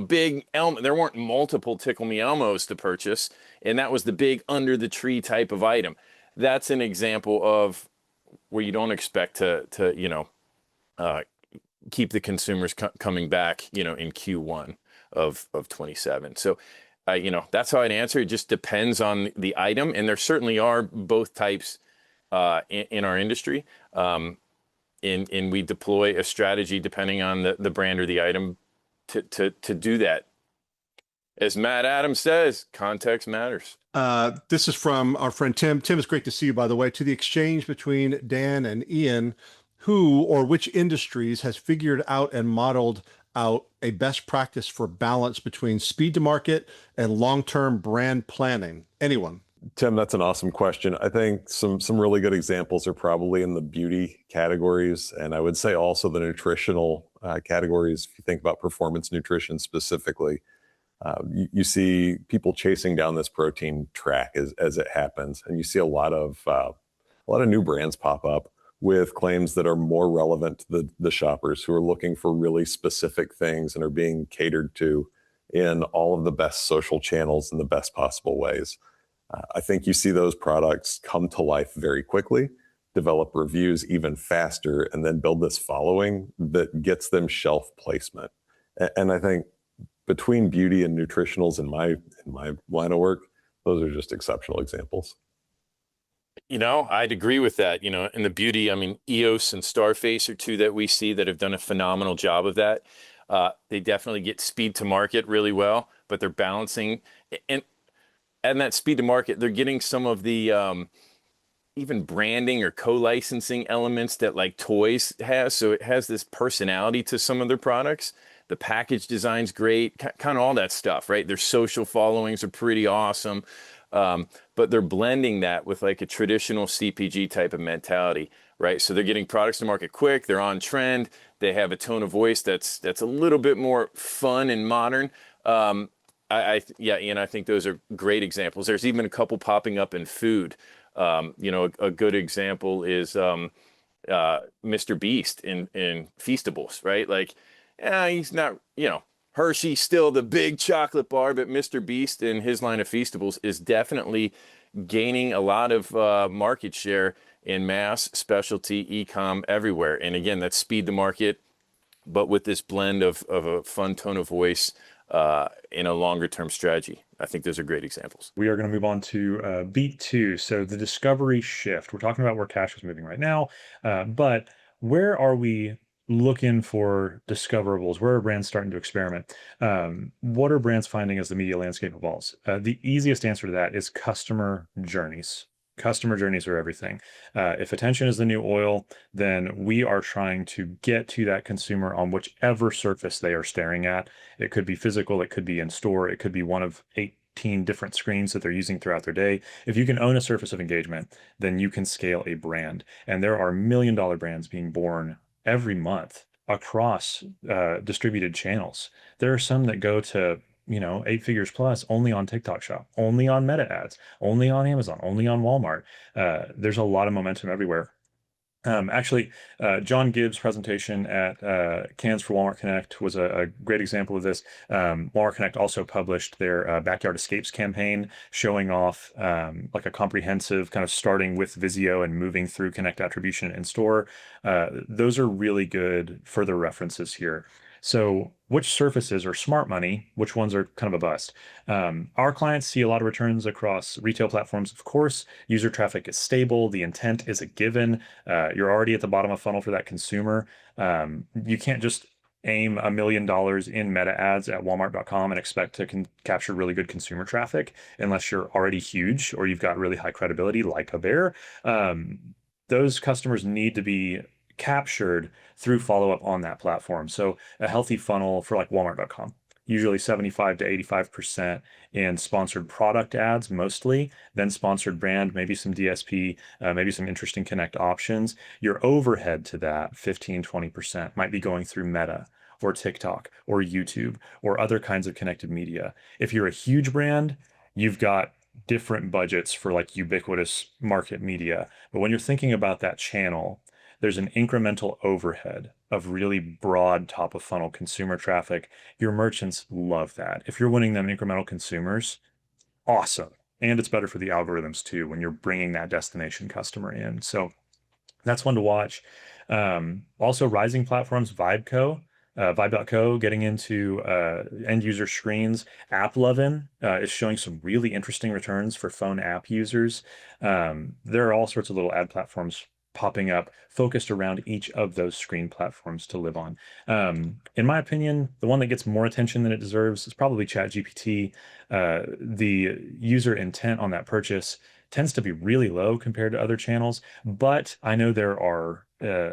big Elmo. There weren't multiple Tickle Me Elmos to purchase, and that was the big under the tree type of item. That's an example of where you don't expect to keep the consumers coming back, in Q1 of 27. So, that's how I'd answer. It just depends on the item, and there certainly are both types in our industry. And we deploy a strategy depending on the brand or the item to do that. As Matt Adams says, context matters. This is from our friend Tim. Tim, it's great to see you, by the way. To the exchange between Dan and Ian, who or which industries has figured out and modeled out a best practice for balance between speed to market and long-term brand planning? Anyone? Tim, that's an awesome question. I think some really good examples are probably in the beauty categories, and I would say also the nutritional categories. If you think about performance nutrition specifically, you see people chasing down this protein track as it happens, and you see a lot of new brands pop up with claims that are more relevant to the shoppers who are looking for really specific things and are being catered to in all of the best social channels in the best possible ways. I think you see those products come to life very quickly, develop reviews even faster, and then build this following that gets them shelf placement. And I think between beauty and nutritionals in my line of work, those are just exceptional examples. I'd agree with that. In the beauty, EOS and Starface are two that we see that have done a phenomenal job of that. They definitely get speed to market really well, but they're balancing and that speed to market, they're getting some of the even branding or co-licensing elements that like toys has. So it has this personality to some of their products The package design's great, kind of all that stuff, right? Their social followings are pretty awesome. But they're blending that with like a traditional CPG type of mentality, right? So they're getting products to market quick, they're on trend, they have a tone of voice that's a little bit more fun and modern. Yeah, Ian, I think those are great examples. There's even a couple popping up in food. You know, a good example is Mr. Beast in Feastables, right? Like, he's not, you know, Hershey's still the big chocolate bar, but Mr. Beast in his line of Feastables is definitely gaining a lot of market share in mass, specialty, e-com, everywhere. And again, that's speed to market, but with this blend of a fun tone of voice in a longer term strategy. I think those are great examples. We are going to move on to beat 2. So the discovery shift. We're talking about where cash is moving right now, but where are we looking for discoverables? Where are brands starting to experiment? What are brands finding as the media landscape evolves? The easiest answer to that is customer journeys. Customer journeys are everything. If attention is the new oil, then we are trying to get to that consumer on whichever surface they are staring at. It could be physical, it could be in store, it could be one of 18 different screens that they're using throughout their day. If you can own a surface of engagement, then you can scale a brand. And there are $1 million brands being born every month across distributed channels. There are some that go to 8 figures plus only on TikTok Shop, only on Meta ads, only on Amazon, only on Walmart. There's a lot of momentum everywhere. Actually, John Gibbs' presentation at Cans for Walmart Connect was a great example of this. Walmart Connect also published their Backyard Escapes campaign, showing off like a comprehensive kind of starting with Vizio and moving through Connect attribution in store. Those are really good further references here. So which surfaces are smart money? Which ones are kind of a bust? Our clients see a lot of returns across retail platforms, of course. User traffic is stable. The intent is a given. You're already at the bottom of funnel for that consumer. You can't just aim $1 million in meta ads at walmart.com and expect to capture really good consumer traffic unless you're already huge or you've got really high credibility like a bear. Those customers need to be captured through follow-up on that platform. So a healthy funnel for like walmart.com, usually 75 to 85% in sponsored product ads mostly, then sponsored brand, maybe some DSP, maybe some interesting connect options. Your overhead to that 15, 20% might be going through Meta or TikTok or YouTube or other kinds of connected media. If you're a huge brand, you've got different budgets for like ubiquitous market media. But when you're thinking about that channel, there's an incremental overhead of really broad top of funnel consumer traffic. Your merchants love that. If you're winning them incremental consumers, awesome. And it's better for the algorithms too when you're bringing that destination customer in. So that's one to watch. Also, rising platforms, Vibe.co getting into end user screens. AppLovin is showing some really interesting returns for phone app users. There are all sorts of little ad platforms popping up focused around each of those screen platforms to live on. In my opinion, the one that gets more attention than it deserves is probably ChatGPT. The user intent on that purchase tends to be really low compared to other channels, but I know there are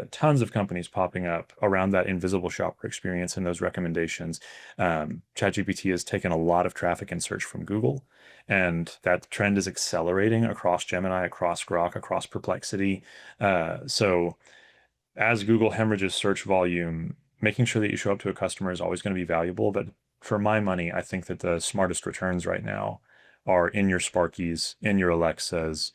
tons of companies popping up around that invisible shopper experience and those recommendations. ChatGPT has taken a lot of traffic and search from Google, and that trend is accelerating across Gemini, across Grok, across Perplexity. So as Google hemorrhages search volume, making sure that you show up to a customer is always going to be valuable. But for my money, I think that the smartest returns right now are in your Sparkies, in your Alexas,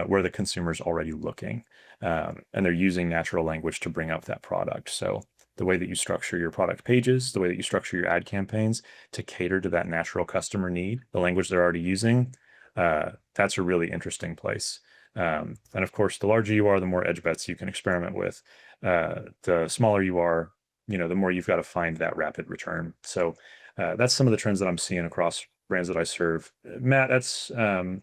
where the consumer's already looking. And they're using natural language to bring up that product. So the way that you structure your product pages, the way that you structure your ad campaigns to cater to that natural customer need, the language they're already using, that's a really interesting place. And of course, the larger you are, the more edge bets you can experiment with. The smaller you are, the more you've got to find that rapid return. So that's some of the trends that I'm seeing across brands that I serve. Matt, that's kind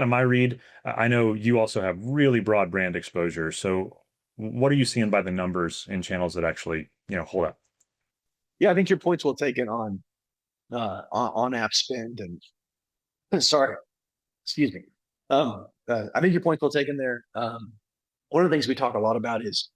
of my read. I know you also have really broad brand exposure. So what are you seeing by the numbers in channels that actually, hold up? Yeah, I think your point's well taken on app spend and sorry, excuse me. I think your point's well taken there. One of the things we talk a lot about is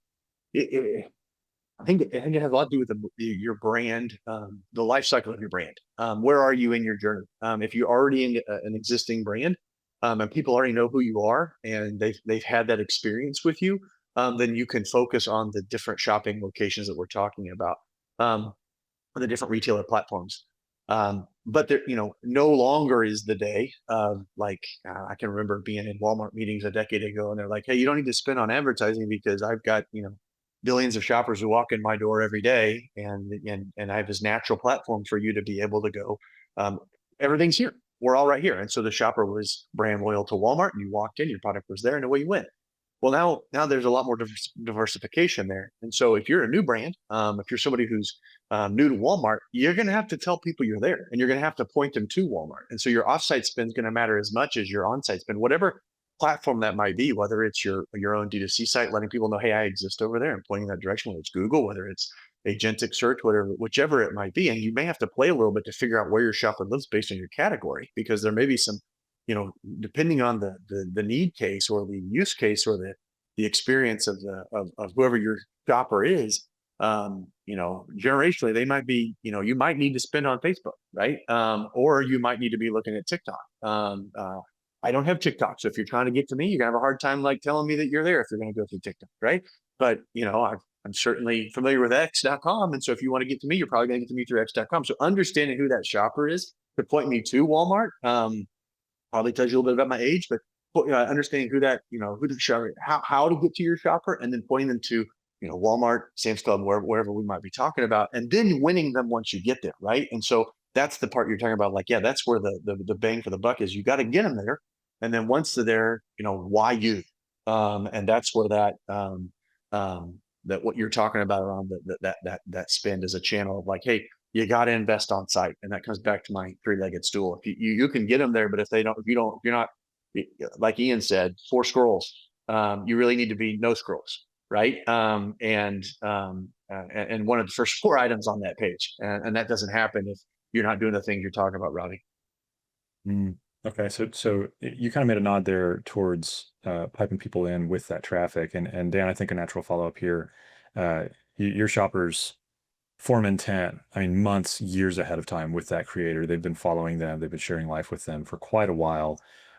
I think it has a lot to do with your brand, the life cycle of your brand. Where are you in your journey? If you're already in an existing brand, and people already know who you are, and they've had that experience with you, then you can focus on the different shopping locations that we're talking about, the different retailer platforms. But there, no longer is the day of I can remember being in Walmart meetings a decade ago, and they're like, "Hey, you don't need to spend on advertising because I've got billions of shoppers who walk in my door every day, and I have this natural platform for you to be able to go. Everything's here. We're all right here." And so the shopper was brand loyal to Walmart, and you walked in, your product was there, and away you went. Well, now there's a lot more diversification there. And so if you're a new brand, if you're somebody who's new to Walmart, you're going to have to tell people you're there, and you're going to have to point them to Walmart. And so your offsite spend is going to matter as much as your onsite spend, whatever platform that might be, whether it's your own D2C site, letting people know, hey, I exist over there, and pointing that direction, whether it's Google, whether it's agentic search, whichever it might be. And you may have to play a little bit to figure out where your shopper lives based on your category, because there may be some, depending on the need case or the use case or the experience of whoever your shopper is, generationally, they might be, you might need to spend on Facebook, right? Or you might need to be looking at TikTok. I don't have TikTok, so if you're trying to get to me, you're gonna have a hard time telling me that you're there if you're gonna go through TikTok, right? But I'm certainly familiar with X.com, and so if you want to get to me, you're probably gonna get to me through X.com. So understanding who that shopper is to point me to Walmart probably tells you a little bit about my age, but understanding who the shopper, how to get to your shopper, and then pointing them to Walmart, Sam's Club, wherever we might be talking about, and then winning them once you get there, right? And so that's the part you're talking about. That's where the bang for the buck is. You got to get them there, and then once they're there, why you? And that's where that what you're talking about around that spend is a channel of hey, you got to invest on site, and that comes back to my three-legged stool. If you can get them there, but if you're not, like Ian said, 4 scrolls, you really need to be no scrolls, right? And one of the first 4 items on that page, and that doesn't happen if you're not doing the things you're talking about, Robby. Okay, so you kind of made a nod there towards piping people in with that traffic, and Dan, I think a natural follow-up here, your shoppers form intent, I mean, months, years ahead of time with that creator. They've been following them, they've been sharing life with them for quite a while.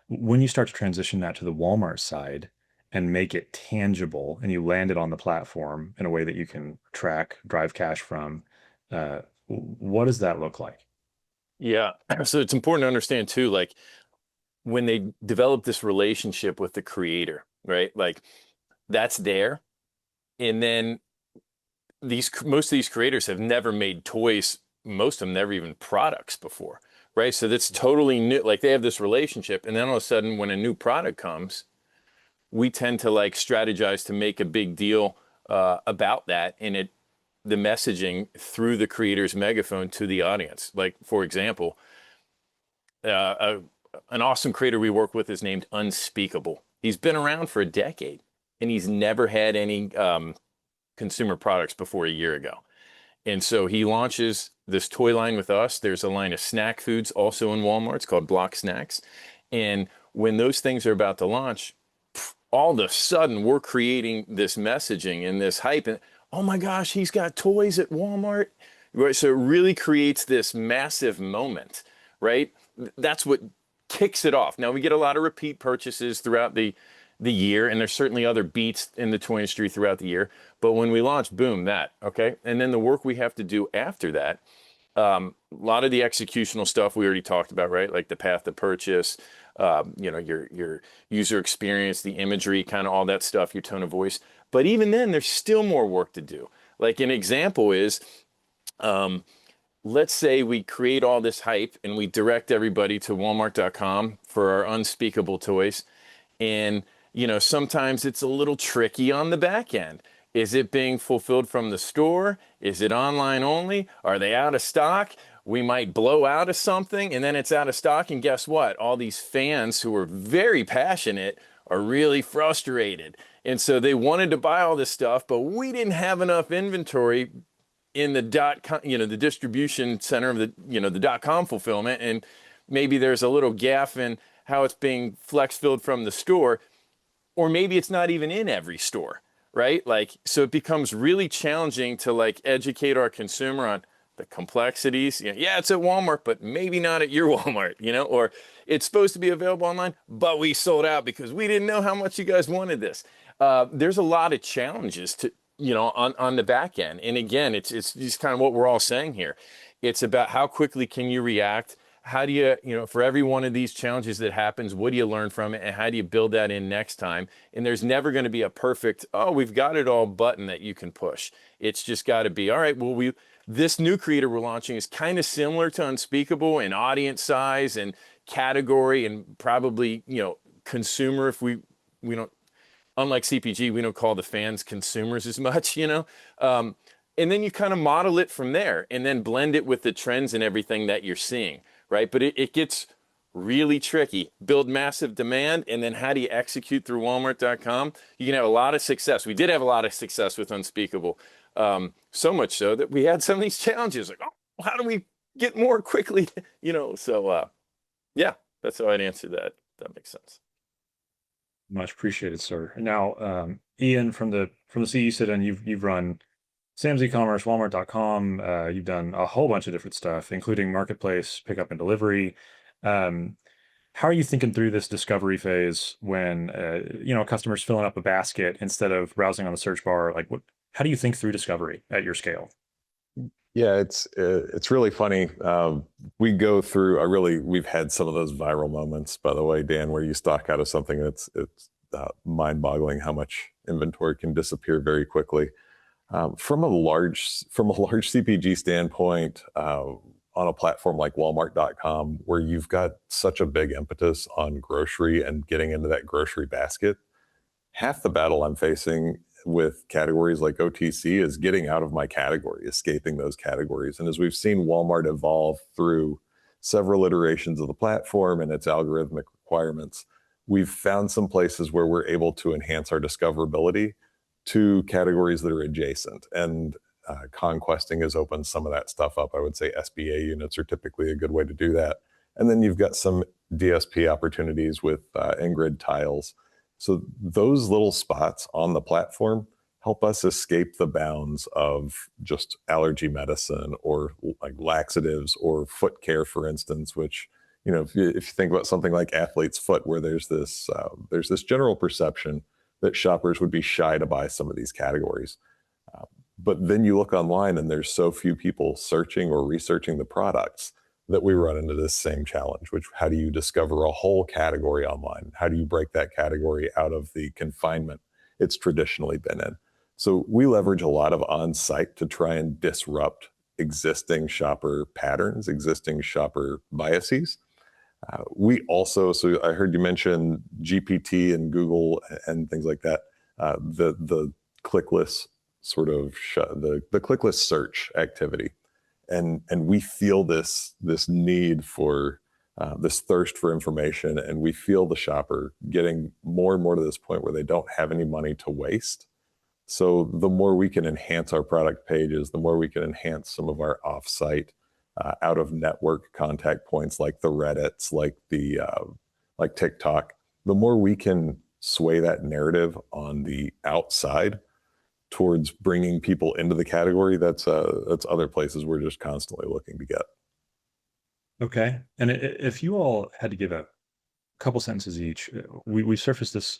When you start to transition that to the Walmart side and make it tangible, and you land it on the platform in a way that you can track, drive cash from, what does that look like? Yeah. So it's important to understand too, when they develop this relationship with the creator, right? That's there. And then most of these creators have never made toys, most of them never even products before, right? So that's totally new. They have this relationship, and then all of a sudden when a new product comes, we tend to strategize to make a big deal about that, and the messaging through the creator's megaphone to the audience. For example, an awesome creator we work with is named Unspeakable. He's been around for a decade, and he's never had any consumer products before a year ago. And so he launches this toy line with us. There's a line of snack foods also in Walmart. It's called Block Snacks. And when those things are about to launch, all of a sudden we're creating this messaging and this hype, and oh my gosh, he's got toys at Walmart, right? So it really creates this massive moment, right? That's what kicks it off. Now we get a lot of repeat purchases throughout the year, and there's certainly other beats in the toy industry throughout the year. But when we launch, boom, okay? And then the work we have to do after that, a lot of the executional stuff we already talked about, right? The path to purchase, your user experience, the imagery, kind of all that stuff, your tone of voice. But even then, there's still more work to do. An example is, let's say we create all this hype and we direct everybody to Walmart.com for our unspeakable toys. And, sometimes it's a little tricky on the back end. Is it being fulfilled from the store? Is it online only? Are they out of stock? We might blow out of something and then it's out of stock. And guess what? All these fans who are very passionate are really frustrated. And so they wanted to buy all this stuff, but we didn't have enough inventory in the the distribution center of the .com fulfillment. And maybe there's a little gaffe in how it's being flex filled from the store, or maybe it's not even in every store, right? Like, so it becomes really challenging to like educate our consumer on the complexities. You know, yeah, it's at Walmart, but maybe not at your Walmart, you know, or it's supposed to be available online, but we sold out because we didn't know how much you guys wanted this. There's a lot of challenges to, you know, on the back end. And again, it's just kind of what we're all saying here. It's about how quickly can you react? How do you, you know, for every one of these challenges that happens, what do you learn from it? And how do you build that in next time? And there's never going to be a perfect, oh, we've got it all button that you can push. It's just got to be, all right, well, this new creator we're launching is kind of similar to Unspeakable in audience size and category and probably, you know, consumer. If we don't, unlike CPG, we don't call the fans consumers as much, you know? And then you kind of model it from there and then blend it with the trends and everything that you're seeing, right? But it gets really tricky. Build massive demand, and then how do you execute through Walmart.com? You can have a lot of success. We did have a lot of success with Unspeakable, so much so that we had some of these challenges, like, oh, how do we get more quickly, you know? So yeah, that's how I'd answer that. That makes sense. Much appreciated, sir. Now, Ian, from the seat you sit in, you've run Sam's eCommerce, Walmart.com. You've done a whole bunch of different stuff, including marketplace, pickup and delivery. How are you thinking through this discovery phase when you know, a customer's filling up a basket instead of browsing on the search bar? Like, how do you think through discovery at your scale? Yeah, it's really funny. We go through. We've had some of those viral moments, by the way, Dan, where you stock out of something and it's mind-boggling how much inventory can disappear very quickly. From a large CPG standpoint, on a platform like Walmart.com, where you've got such a big impetus on grocery and getting into that grocery basket, half the battle I'm facing with categories like OTC is getting out of my category, escaping those categories. And as we've seen Walmart evolve through several iterations of the platform and its algorithmic requirements, we've found some places where we're able to enhance our discoverability to categories that are adjacent. And conquesting has opened some of that stuff up. I would say SBA units are typically a good way to do that. And then you've got some DSP opportunities with in-grid tiles. So those little spots on the platform help us escape the bounds of just allergy medicine or like laxatives or foot care, for instance, which, you know, if you think about something like athlete's foot, where there's this general perception that shoppers would be shy to buy some of these categories. But then you look online and there's so few people searching or researching the products that we run into this same challenge, which, how do you discover a whole category online? How do you break that category out of the confinement it's traditionally been in? So we leverage a lot of on-site to try and disrupt existing shopper patterns, existing shopper biases. We also, so I heard you mention GPT and Google and things like that. The clickless sort of the clickless search activity, and we feel this need for this thirst for information, and we feel the shopper getting more and more to this point where they don't have any money to waste. So the more we can enhance our product pages, the more we can enhance some of our off-site, out-of-network contact points like the Reddits, like like TikTok, the more we can sway that narrative on the outside towards bringing people into the category. That's other places we're just constantly looking to get. Okay. And if you all had to give a couple sentences each, we surfaced this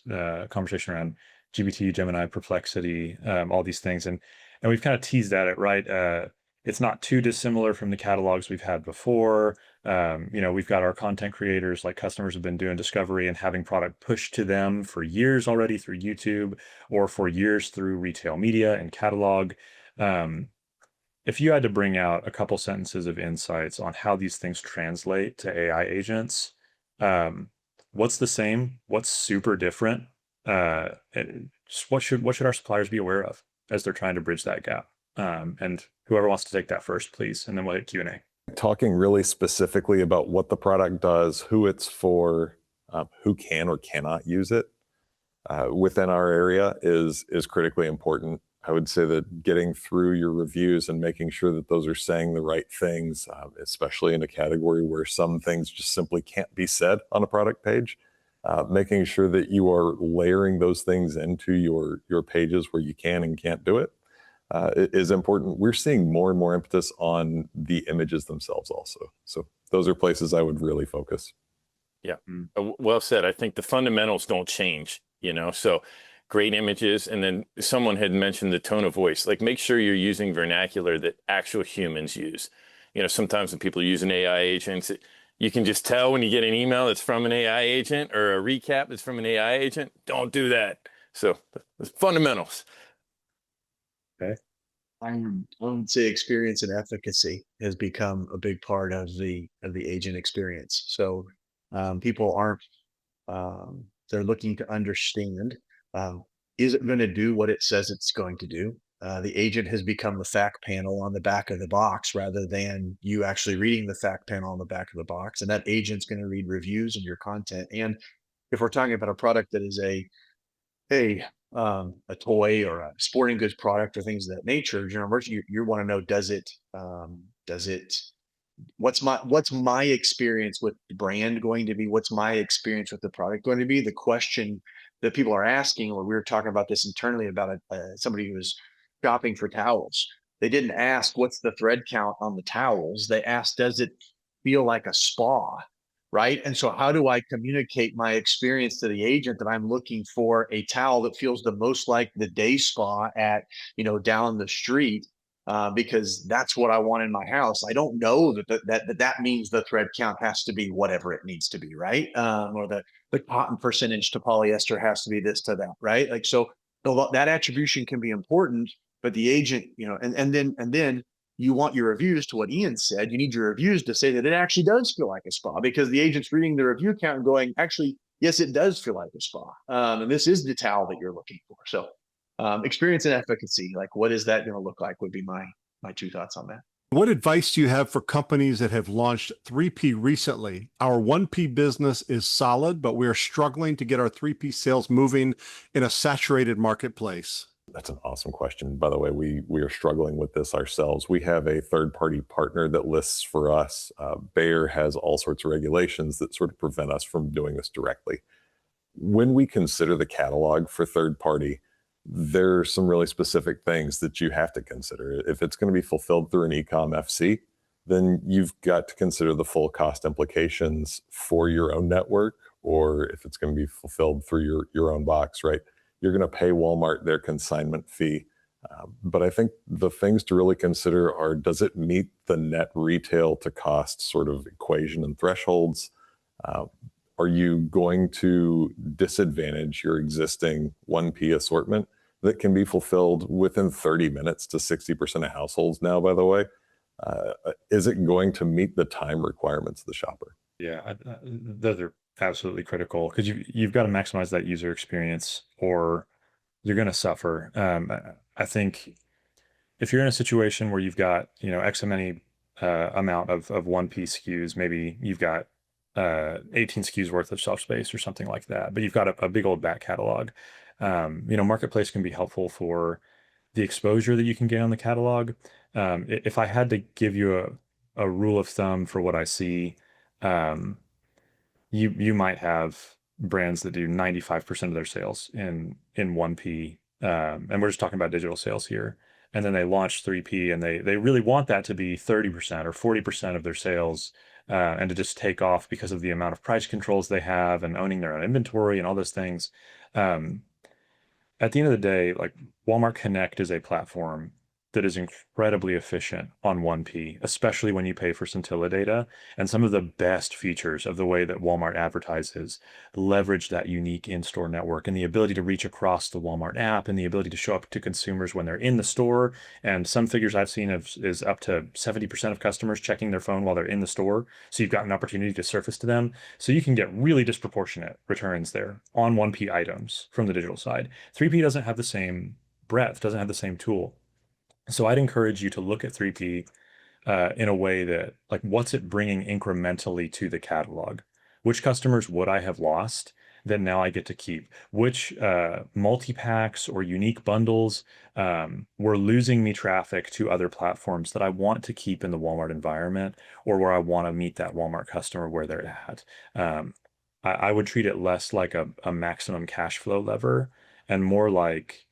conversation around GPT, Gemini, Perplexity, all these things, and we've kind of teased at it, right? It's not too dissimilar from the catalogs we've had before. You know, we've got our content creators, like customers have been doing discovery and having product pushed to them for years already through YouTube, or for years through retail media and catalog. If you had to bring out a couple sentences of insights on how these things translate to AI agents, what's the same? What's super different? What should our suppliers be aware of as they're trying to bridge that gap? And whoever wants to take that first, please, and then we'll hit Q&A. Talking really specifically about what the product does, who it's for, who can or cannot use it within our area is critically important. I would say that getting through your reviews and making sure that those are saying the right things, especially in a category where some things just simply can't be said on a product page, making sure that you are layering those things into your pages where you can and can't do it is important. We're seeing more and more impetus on the images themselves also. So those are places I would really focus. Yeah, well said. I think the fundamentals don't change, so great images. And then someone had mentioned the tone of voice, like make sure you're using vernacular that actual humans use. Sometimes when people use an AI agent, you can just tell when you get an email that's from an AI agent or a recap that's from an AI agent. Don't do that. So the fundamentals. Okay. I would say experience and efficacy has become a big part of the agent experience. So people aren't they're looking to understand, is it going to do what it says it's going to do? The agent has become the fact panel on the back of the box rather than you actually reading the fact panel on the back of the box. And that agent's going to read reviews of your content. And if we're talking about a product that is a toy or a sporting goods product or things of that nature, general merchant, you want to know, does it what's my experience with the brand going to be? What's my experience with the product going to be? The question that people are asking, when we were talking about this internally about somebody who was shopping for towels, they didn't ask what's the thread count on the towels. They asked, does it feel like a spa? Right. And so how do I communicate my experience to the agent that I'm looking for a towel that feels the most like the day spa at, down the street? Because that's what I want in my house. I don't know that means the thread count has to be whatever it needs to be, right? Or the cotton percentage to polyester has to be this to that, right? Like, so that attribution can be important, but the agent, and then you want your reviews, to what Ian said, you need your reviews to say that it actually does feel like a spa, because the agent's reading the review count and going, actually, yes, it does feel like a spa. And this is the towel that you're looking for. So experience and efficacy, like what is that going to look like, would be my 2 thoughts on that. What advice do you have for companies that have launched 3P recently? Our 1P business is solid, but we are struggling to get our 3P sales moving in a saturated marketplace. That's an awesome question. By the way, we are struggling with this ourselves. We have a third-party partner that lists for us. Meyer has all sorts of regulations that sort of prevent us from doing this directly. When we consider the catalog for third-party, there are some really specific things that you have to consider. If it's going to be fulfilled through an eCom FC, then you've got to consider the full cost implications for your own network, or if it's going to be fulfilled through your own box, right? You're going to pay Walmart their consignment fee. But I think the things to really consider are, does it meet the net retail to cost sort of equation and thresholds? Are you going to disadvantage your existing 1P assortment that can be fulfilled within 30 minutes to 60% of households now, by the way? Is it going to meet the time requirements of the shopper? Yeah, those are absolutely critical, because you've got to maximize that user experience or you're going to suffer. I think if you're in a situation where you've got, X many amount of 1P SKUs, maybe you've got 18 SKUs worth of shelf space or something like that, but you've got a big old back catalog. Marketplace can be helpful for the exposure that you can get on the catalog. If I had to give you a rule of thumb for what I see, you might have brands that do 95% of their sales in 1P, and we're just talking about digital sales here. And then they launch 3P and they really want that to be 30% or 40% of their sales, and to just take off because of the amount of price controls they have and owning their own inventory and all those things. At the end of the day, like, Walmart Connect is a platform that is incredibly efficient on 1P, especially when you pay for scintilla data. And some of the best features of the way that Walmart advertises leverage that unique in-store network and the ability to reach across the Walmart app and the ability to show up to consumers when they're in the store. And some figures I've seen is up to 70% of customers checking their phone while they're in the store. So you've got an opportunity to surface to them. So you can get really disproportionate returns there on 1P items from the digital side. 3P doesn't have the same breadth, doesn't have the same tool. So I'd encourage you to look at 3P in a way that, like, what's it bringing incrementally to the catalog? Which customers would I have lost that now I get to keep? Which multi-packs or unique bundles were losing me traffic to other platforms that I want to keep in the Walmart environment, or where I want to meet that Walmart customer where they're at? I would treat it less like a maximum cash flow lever and more like,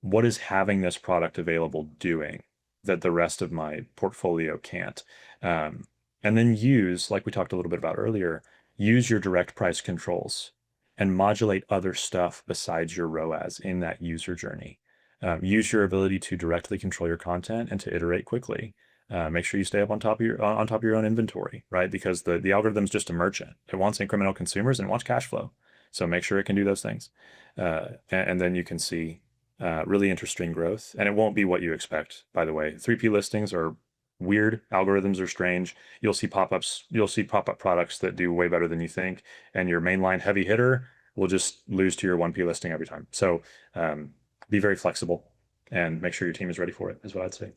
what is having this product available doing that the rest of my portfolio can't? And then use, like we talked a little bit about earlier, use your direct price controls and modulate other stuff besides your ROAS in that user journey. Use your ability to directly control your content and to iterate quickly. Make sure you stay up on top of your own inventory, right? Because the algorithm's just a merchant. It wants incremental consumers and it wants cash flow. So make sure it can do those things, and then you can see really interesting growth. And it won't be what you expect, by the way. 3P listings are weird. Algorithms are strange. You'll see pop-ups. You'll see pop-up products that do way better than you think, and your mainline heavy hitter will just lose to your 1P listing every time. So be very flexible and make sure your team is ready for it, is what I'd say.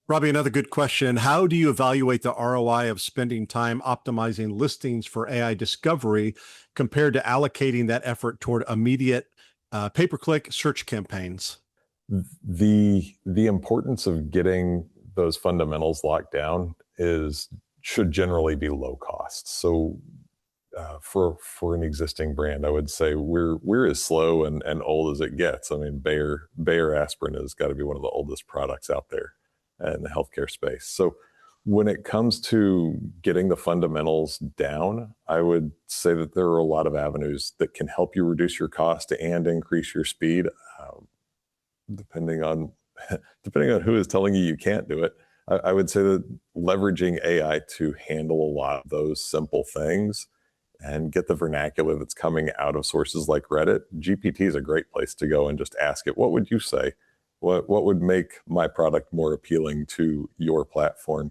Robby, another good question. How do you evaluate the ROI of spending time optimizing listings for AI discovery compared to allocating that effort toward immediate pay-per-click search campaigns? The importance of getting those fundamentals locked down should generally be low cost. So for an existing brand, I would say we're as slow and old as it gets. I mean, Bayer aspirin has got to be one of the oldest products out there in the healthcare space. So when it comes to getting the fundamentals down, I would say that there are a lot of avenues that can help you reduce your cost and increase your speed, depending on who is telling you can't do it. I would say that leveraging AI to handle a lot of those simple things and get the vernacular that's coming out of sources like Reddit. GPT is a great place to go and just ask it, what would you say? What would make my product more appealing to your platform?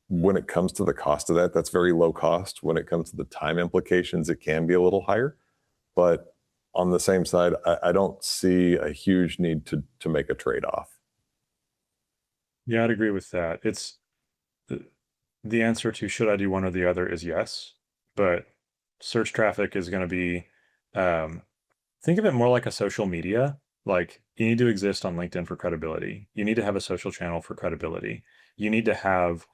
When it comes to the cost of that, that's very low cost. When it comes to the time implications, it can be a little higher. But on the same side, I don't see a huge need to make a trade-off. Yeah, I'd agree with that. It's the answer to should I do one or the other is yes, but search traffic is going to be, think of it more like a social media. Like, you need to exist on LinkedIn for credibility. You need to have a social channel for credibility. You need to have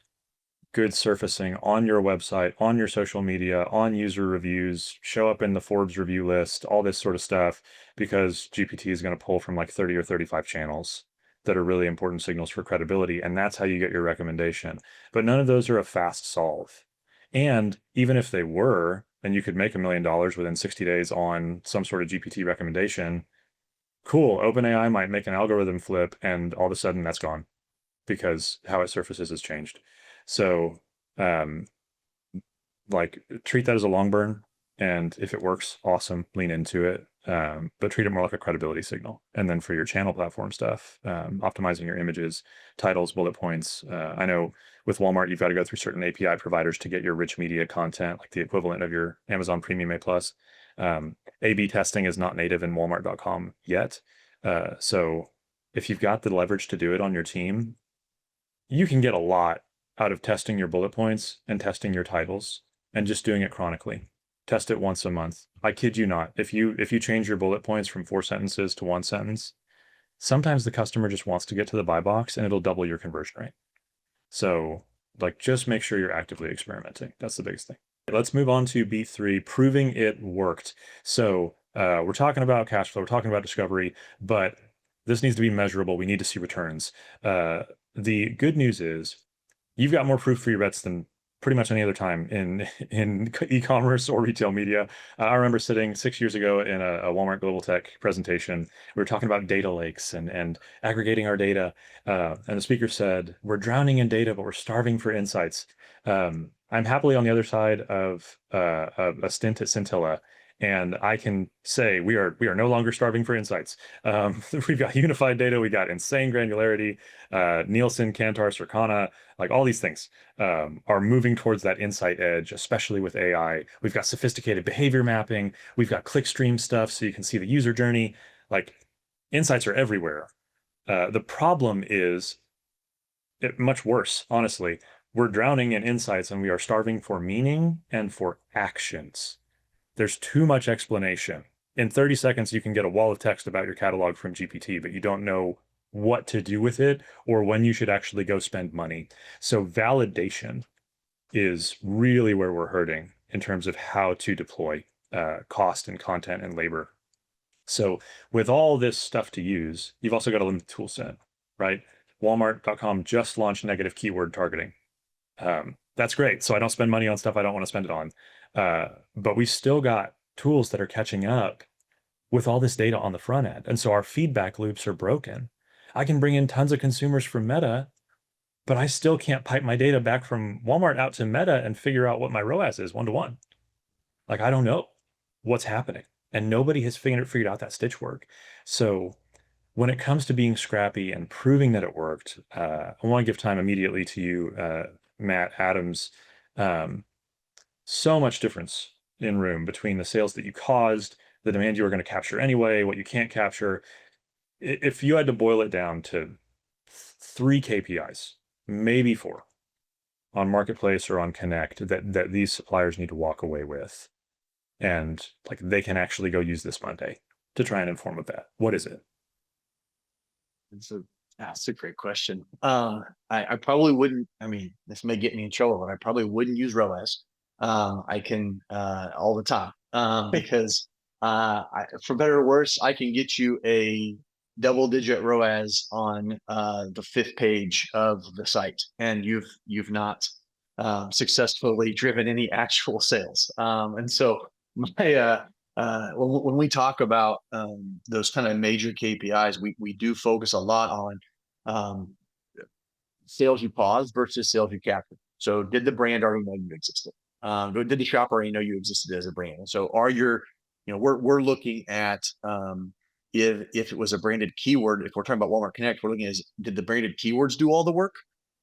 good surfacing on your website, on your social media, on user reviews, show up in the Forbes review list, all this sort of stuff, because GPT is going to pull from like 30 or 35 channels that are really important signals for credibility. And that's how you get your recommendation. But none of those are a fast solve. And even if they were, and you could make $1 million within 60 days on some sort of GPT recommendation, cool, OpenAI might make an algorithm flip and all of a sudden that's gone because how it surfaces has changed. So like, treat that as a long burn, and if it works, awesome, lean into it. But treat it more like a credibility signal. And then for your channel platform stuff, optimizing your images, titles, bullet points. I know with Walmart, you've got to go through certain API providers to get your rich media content, like the equivalent of your Amazon Premium A+. A/B testing is not native in Walmart.com yet. So if you've got the leverage to do it on your team, you can get a lot out of testing your bullet points and testing your titles and just doing it chronically. Test it once a month. I kid you not. If you change your bullet points from 4 sentences to 1 sentence, sometimes the customer just wants to get to the buy box and it'll double your conversion rate. So like, just make sure you're actively experimenting. That's the biggest thing. Let's move on to B3, proving it worked. So we're talking about cash flow, we're talking about discovery, but this needs to be measurable. We need to see returns. The good news is you've got more proof for your bets than pretty much any other time in e-commerce or retail media. I remember sitting 6 years ago in a Walmart Global Tech presentation. We were talking about data lakes and aggregating our data. And the speaker said, we're drowning in data, but we're starving for insights. I'm happily on the other side of a stint at Scintilla. And I can say we are no longer starving for insights. We've got unified data. We got insane granularity. Nielsen, Kantar, Circana, like all these things are moving towards that insight edge, especially with AI. We've got sophisticated behavior mapping. We've got clickstream stuff so you can see the user journey. Like, insights are everywhere. The problem is much worse, honestly. We're drowning in insights and we are starving for meaning and for actions. There's too much explanation. In 30 seconds, you can get a wall of text about your catalog from GPT, but you don't know what to do with it or when you should actually go spend money. So validation is really where we're hurting. in terms of how to deploy cost and content and labor. So with all this stuff to use, you've also got to limit the tool set, right? Walmart.com just launched negative keyword targeting. That's great. So I don't spend money on stuff I don't want to spend it on. But we still got tools that are catching up with all this data on the front end. And so our feedback loops are broken. I can bring in tons of consumers from Meta, but I still can't pipe my data back from Walmart out to Meta and figure out what my ROAS is one-to-one. Like, I don't know what's happening. And nobody has figured out that stitch work. So when it comes to being scrappy and proving that it worked, I want to give time immediately to you, Matt Adams. So much difference in room between the sales that you caused, the demand you were going to capture anyway, what you can't capture. If you had to boil it down to 3 KPIs, maybe 4, on Marketplace or on Connect that these suppliers need to walk away with, and like they can actually go use this Monday to try and inform of that, what is it? That's a great question. I probably wouldn't, I mean, this may get me in trouble, but I probably wouldn't use ROAS. I can all the time because for better or worse, I can get you a double-digit ROAS on the 5th page of the site, and you've not successfully driven any actual sales. And so when we talk about those kind of major KPIs, we do focus a lot on sales you paused versus sales you captured. So did the brand already know you existed? Did the shop already know you existed as a brand? And so we're looking at if it was a branded keyword, if we're talking about Walmart Connect, we're looking at did the branded keywords do all the work?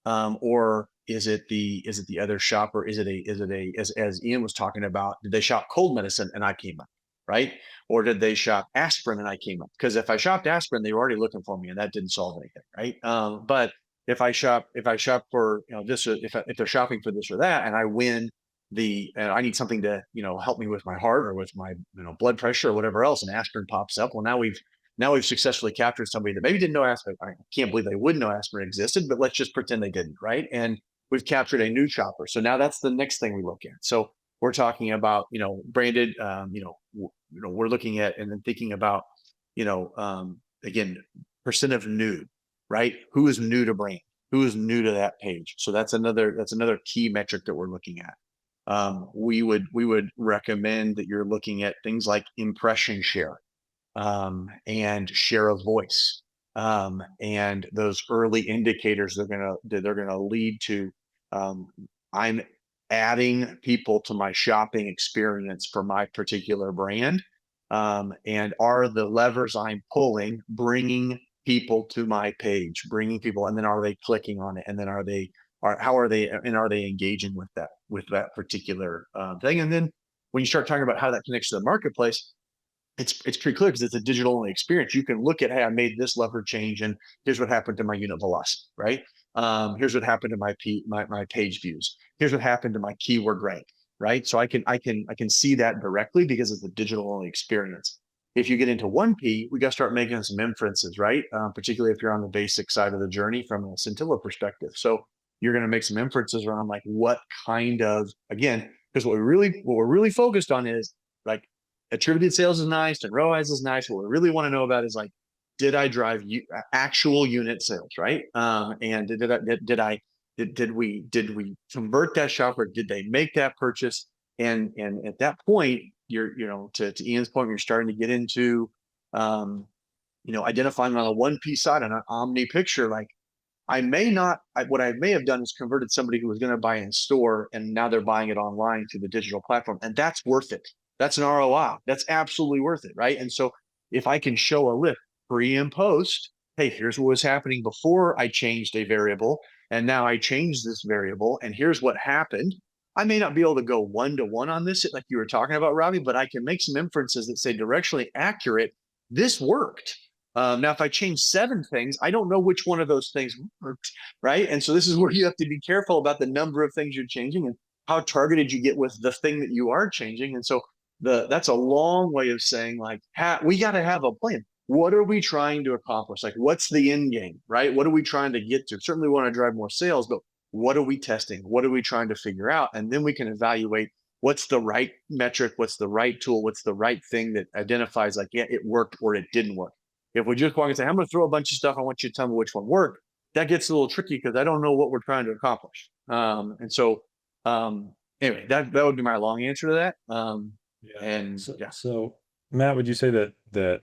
Or is it the other shopper? Is it as Ian was talking about, did they shop cold medicine and I came up, right? Or did they shop aspirin and I came up? Because if I shopped aspirin, they were already looking for me and that didn't solve anything, right? But if I shop for this, if they're shopping for this or that, and I win and I need something to help me with my heart or with my blood pressure or whatever else, and aspirin pops up. Well, now we've successfully captured somebody that maybe didn't know aspirin. I can't believe they wouldn't know aspirin existed, but let's just pretend they didn't, right? And we've captured a new shopper. So now that's the next thing we look at. So we're talking about branded. We're looking at and then thinking about again, percent of new, right? Who is new to brand? Who is new to that page? So that's another key metric that we're looking at. We would recommend that you're looking at things like impression share, and share of voice, and those early indicators they're gonna lead to I'm adding people to my shopping experience for my particular brand, and are the levers I'm pulling bringing people to my page, and then are they clicking on it, and then are they engaging with that particular thing? And then when you start talking about how that connects to the marketplace, it's pretty clear because it's a digital only experience. You can look at, hey, I made this lever change and here's what happened to my unit velocity, right? Here's what happened to my page views. Here's what happened to my keyword rank, right? So I can see that directly because it's a digital only experience. If you get into 1P, we got to start making some inferences, right? Particularly if you're on the basic side of the journey from a scintilla perspective. So you're going to make some inferences around like what kind of, again, because what we're really focused on is like attributed sales is nice and ROAS is nice. What we really want to know about is like, did I drive actual unit sales, right? And did we convert that shopper? Did they make that purchase? And at that point, to Ian's point, you're starting to get into identifying on a 1P side on an omni picture. Like what I may have done is converted somebody who was going to buy in store and now they're buying it online through the digital platform, and that's worth it. That's an ROI. That's absolutely worth it, right? And so if I can show a lift pre and post, hey, here's what was happening before I changed a variable, and now I changed this variable, and here's what happened. I may not be able to go 1-to-1 on this, like you were talking about, Robby, but I can make some inferences that say directionally accurate. This worked. Now, if I change 7 things, I don't know which one of those things worked, right? And so this is where you have to be careful about the number of things you're changing and how targeted you get with the thing that you are changing. And so that's a long way of saying like, we got to have a plan. What are we trying to accomplish? Like, what's the end game, right? What are we trying to get to? Certainly want to drive more sales, but what are we testing? What are we trying to figure out? And then we can evaluate what's the right metric, what's the right tool, what's the right thing that identifies like, yeah, it worked or it didn't work. If we just walk and say, I'm going to throw a bunch of stuff, I want you to tell me which one worked, that gets a little tricky because I don't know what we're trying to accomplish. Anyway, that would be my long answer to that. So Matt, would you say that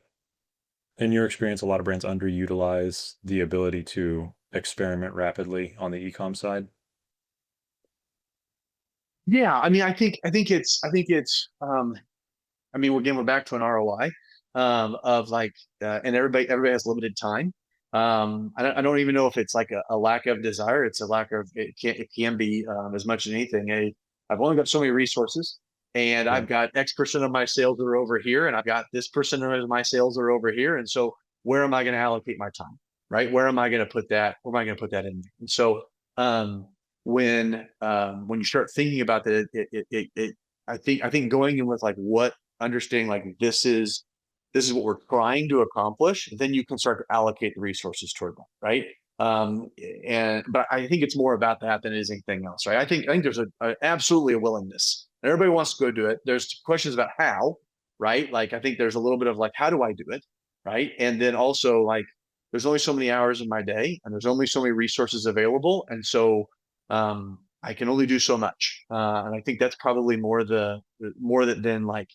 in your experience, a lot of brands underutilize the ability to experiment rapidly on the e-com side? Yeah, I mean, I think it's I mean, we're back to an ROI of like, and everybody has limited time. I don't even know if it's like a lack of desire. It's a lack of, it can be as much as anything. I've only got so many resources, and Yeah. I've got X percent of my sales that are over here, and I've got this percent of my sales that are over here. And so where am I going to allocate my time? Right? Where am I going to put that? Where am I going to put that in? And so when you start thinking about that, I think going in with like what understanding like this is what we're trying to accomplish, then you can start to allocate the resources toward that, right? But I think it's more about that than it is anything else, right? I think there's absolutely a willingness. Everybody wants to go do it. There's questions about how, right? Like I think there's a little bit of like, how do I do it, right? And then also like, there's only so many hours in my day, and there's only so many resources available, and so I can only do so much. And I think that's probably more than like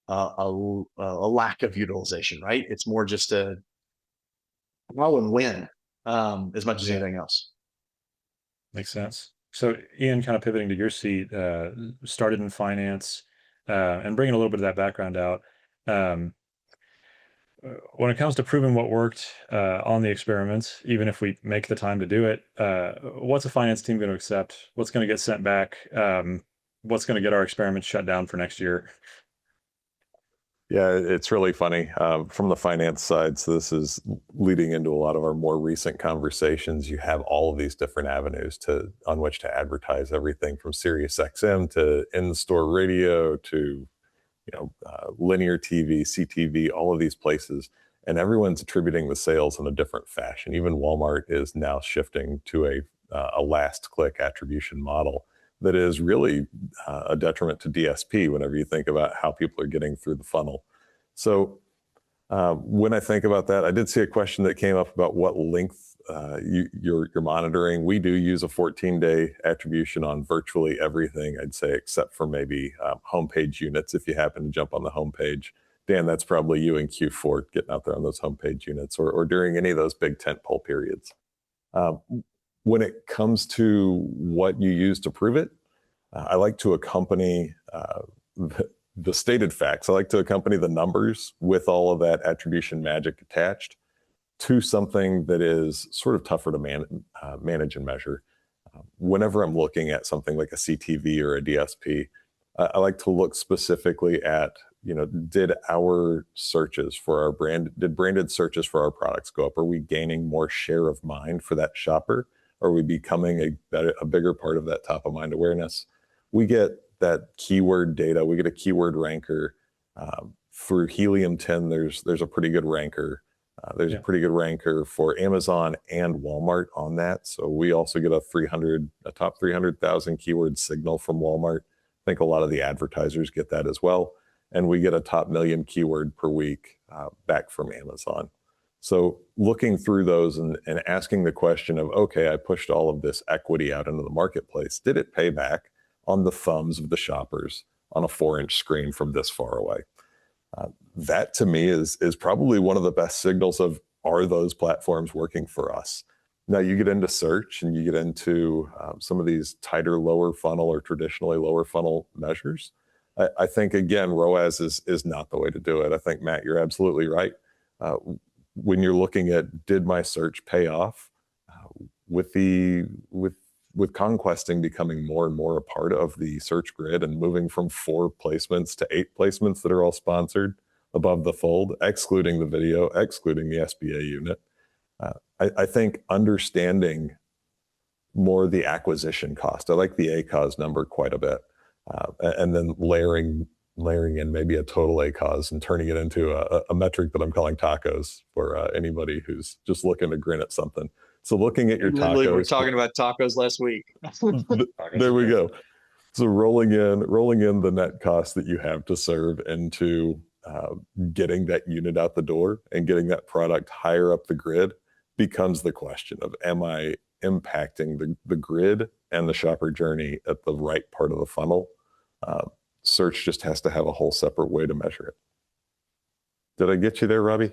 a lack of utilization, right? It's more just a how and when, as much as anything else. Makes sense. So Ian, kind of pivoting to your seat, started in finance, and bringing a little bit of that background out. When it comes to proving what worked on the experiments, even if we make the time to do it, what's a finance team going to accept? What's going to get sent back? What's going to get our experiments shut down for next year? Yeah, it's really funny from the finance side. So this is leading into a lot of our more recent conversations. You have all of these different avenues on which to advertise, everything from Sirius XM to in-store radio to linear TV, CTV, all of these places, and everyone's attributing the sales in a different fashion. Even Walmart is now shifting to a last click attribution model that is really a detriment to DSP whenever you think about how people are getting through the funnel. So when I think about that, I did see a question that came up about what length you're monitoring. We do use a 14-day attribution on virtually everything, I'd say, except for maybe homepage units. If you happen to jump on the homepage, Dan, that's probably you in Q4 getting out there on those homepage units, or during any of those big tentpole periods. When it comes to what you use to prove it, I like to accompany the stated facts. I like to accompany the numbers with all of that attribution magic attached to something that is sort of tougher to manage and measure. Whenever I'm looking at something like a CTV or a DSP, I like to look specifically at, did our searches for our did branded searches for our products go up? Are we gaining more share of mind for that shopper? Are we becoming a bigger part of that top of mind awareness? We get that keyword data. We get a keyword ranker. For Helium 10, there's a pretty good ranker. There's a pretty good ranker for Amazon and Walmart on that. So we also get a top 300,000 keyword signal from Walmart. I think a lot of the advertisers get that as well. And we get a top million keyword per week back from Amazon. So looking through those and asking the question of, okay, I pushed all of this equity out into the marketplace. Did it pay back on the thumbs of the shoppers on a 4-inch screen from this far away? That to me is probably one of the best signals of, are those platforms working for us? Now you get into search and you get into some of these tighter lower funnel or traditionally lower funnel measures. I think, again, ROAS is not the way to do it. I think, Matt, you're absolutely right. When you're looking at, did my search pay off, with conquesting becoming more and more a part of the search grid and moving from 4 placements to 8 placements that are all sponsored above the fold, excluding the video, excluding the SBA unit. I think understanding more the acquisition cost. I like the ACOS number quite a bit. And then layering in maybe a total ACOS and turning it into a metric that I'm calling tacos for anybody who's just looking to grin at something. So looking at your tacos. We were talking about tacos last week. There we go. So rolling in the net cost that you have to serve into getting that unit out the door and getting that product higher up the grid becomes the question of, am I impacting the grid and the shopper journey at the right part of the funnel? Search just has to have a whole separate way to measure it. Did I get you there, Robby?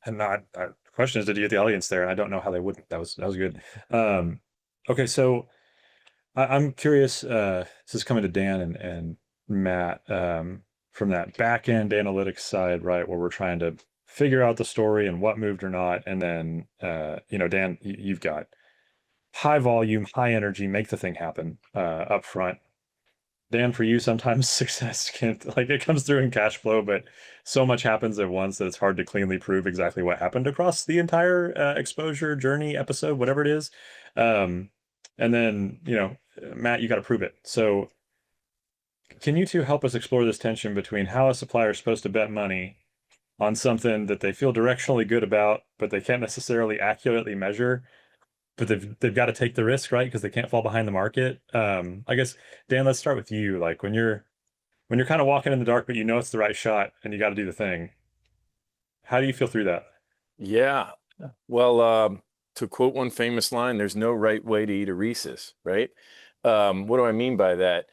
And the question is, did you get the audience there? And I don't know how they wouldn't. That was good. Okay, so I'm curious. This is coming to Dan and Matt from that back end analytics side, right, where we're trying to figure out the story and what moved or not. And then, Dan, you've got high volume, high energy, make the thing happen up front. Dan, for you, sometimes success can't, like, it comes through in cash flow, but so much happens at once that it's hard to cleanly prove exactly what happened across the entire exposure journey episode, whatever it is. And then, Matt, you got to prove it. So can you two help us explore this tension between how a supplier is supposed to bet money on something that they feel directionally good about, but they can't necessarily accurately measure, but they've got to take the risk, right? Because they can't fall behind the market. I guess, Dan, let's start with you. Like when you're kind of walking in the dark, but it's the right shot and you got to do the thing. How do you feel through that? Yeah. Well, to quote one famous line, there's no right way to eat a Reese's, right? What do I mean by that?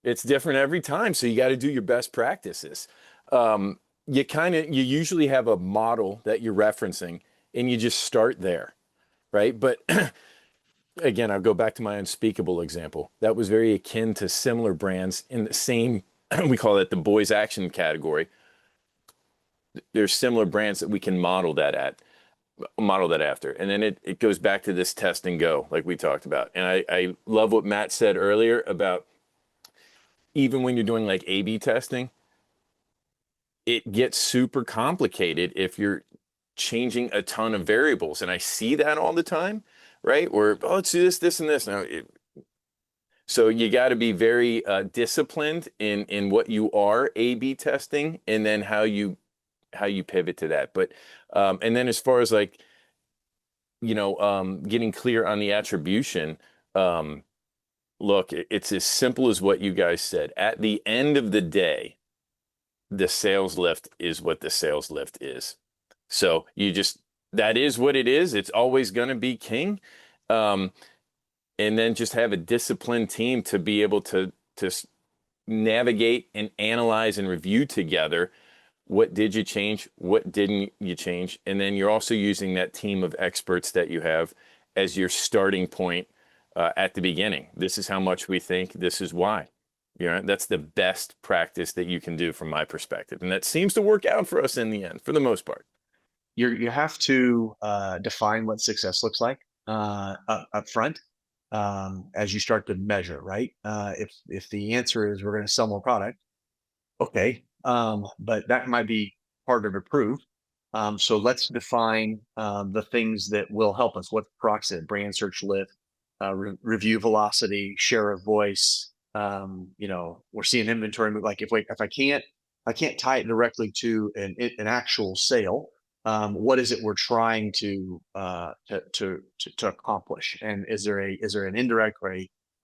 It's different every time. So you got to do your best practices. You usually have a model that you're referencing and you just start there. Right. But again, I'll go back to my unspeakable example. That was very akin to similar brands in the same, we call it the boys action category. There's similar brands that we can model that after. And then it goes back to this test and go, like we talked about. And I love what Matt said earlier about even when you're doing like A/B testing, it gets super complicated if you're changing a ton of variables. And I see that all the time, right? Or, let's do this, and this. Now, so you got to be very disciplined in what you are A/B testing, and then how you pivot to that. But and then as far as like, getting clear on the attribution, look, it's as simple as what you guys said. At the end of the day, the sales lift is what the sales lift is. So that is what it is. It's always going to be king. And then just have a disciplined team to be able to navigate and analyze and review together. What did you change? What didn't you change? And then you're also using that team of experts that you have as your starting point at the beginning. This is how much we think. This is why. That's the best practice that you can do from my perspective. And that seems to work out for us in the end, for the most part. You have to define what success looks like up front as you start to measure, right? If the answer is we're going to sell more product, okay, but that might be harder to prove. So let's define the things that will help us. What's proxy, brand search lift, review velocity, share of voice. We're seeing inventory move. Like if I can't tie it directly to an actual sale. What is it we're trying to accomplish? And is there an indirect or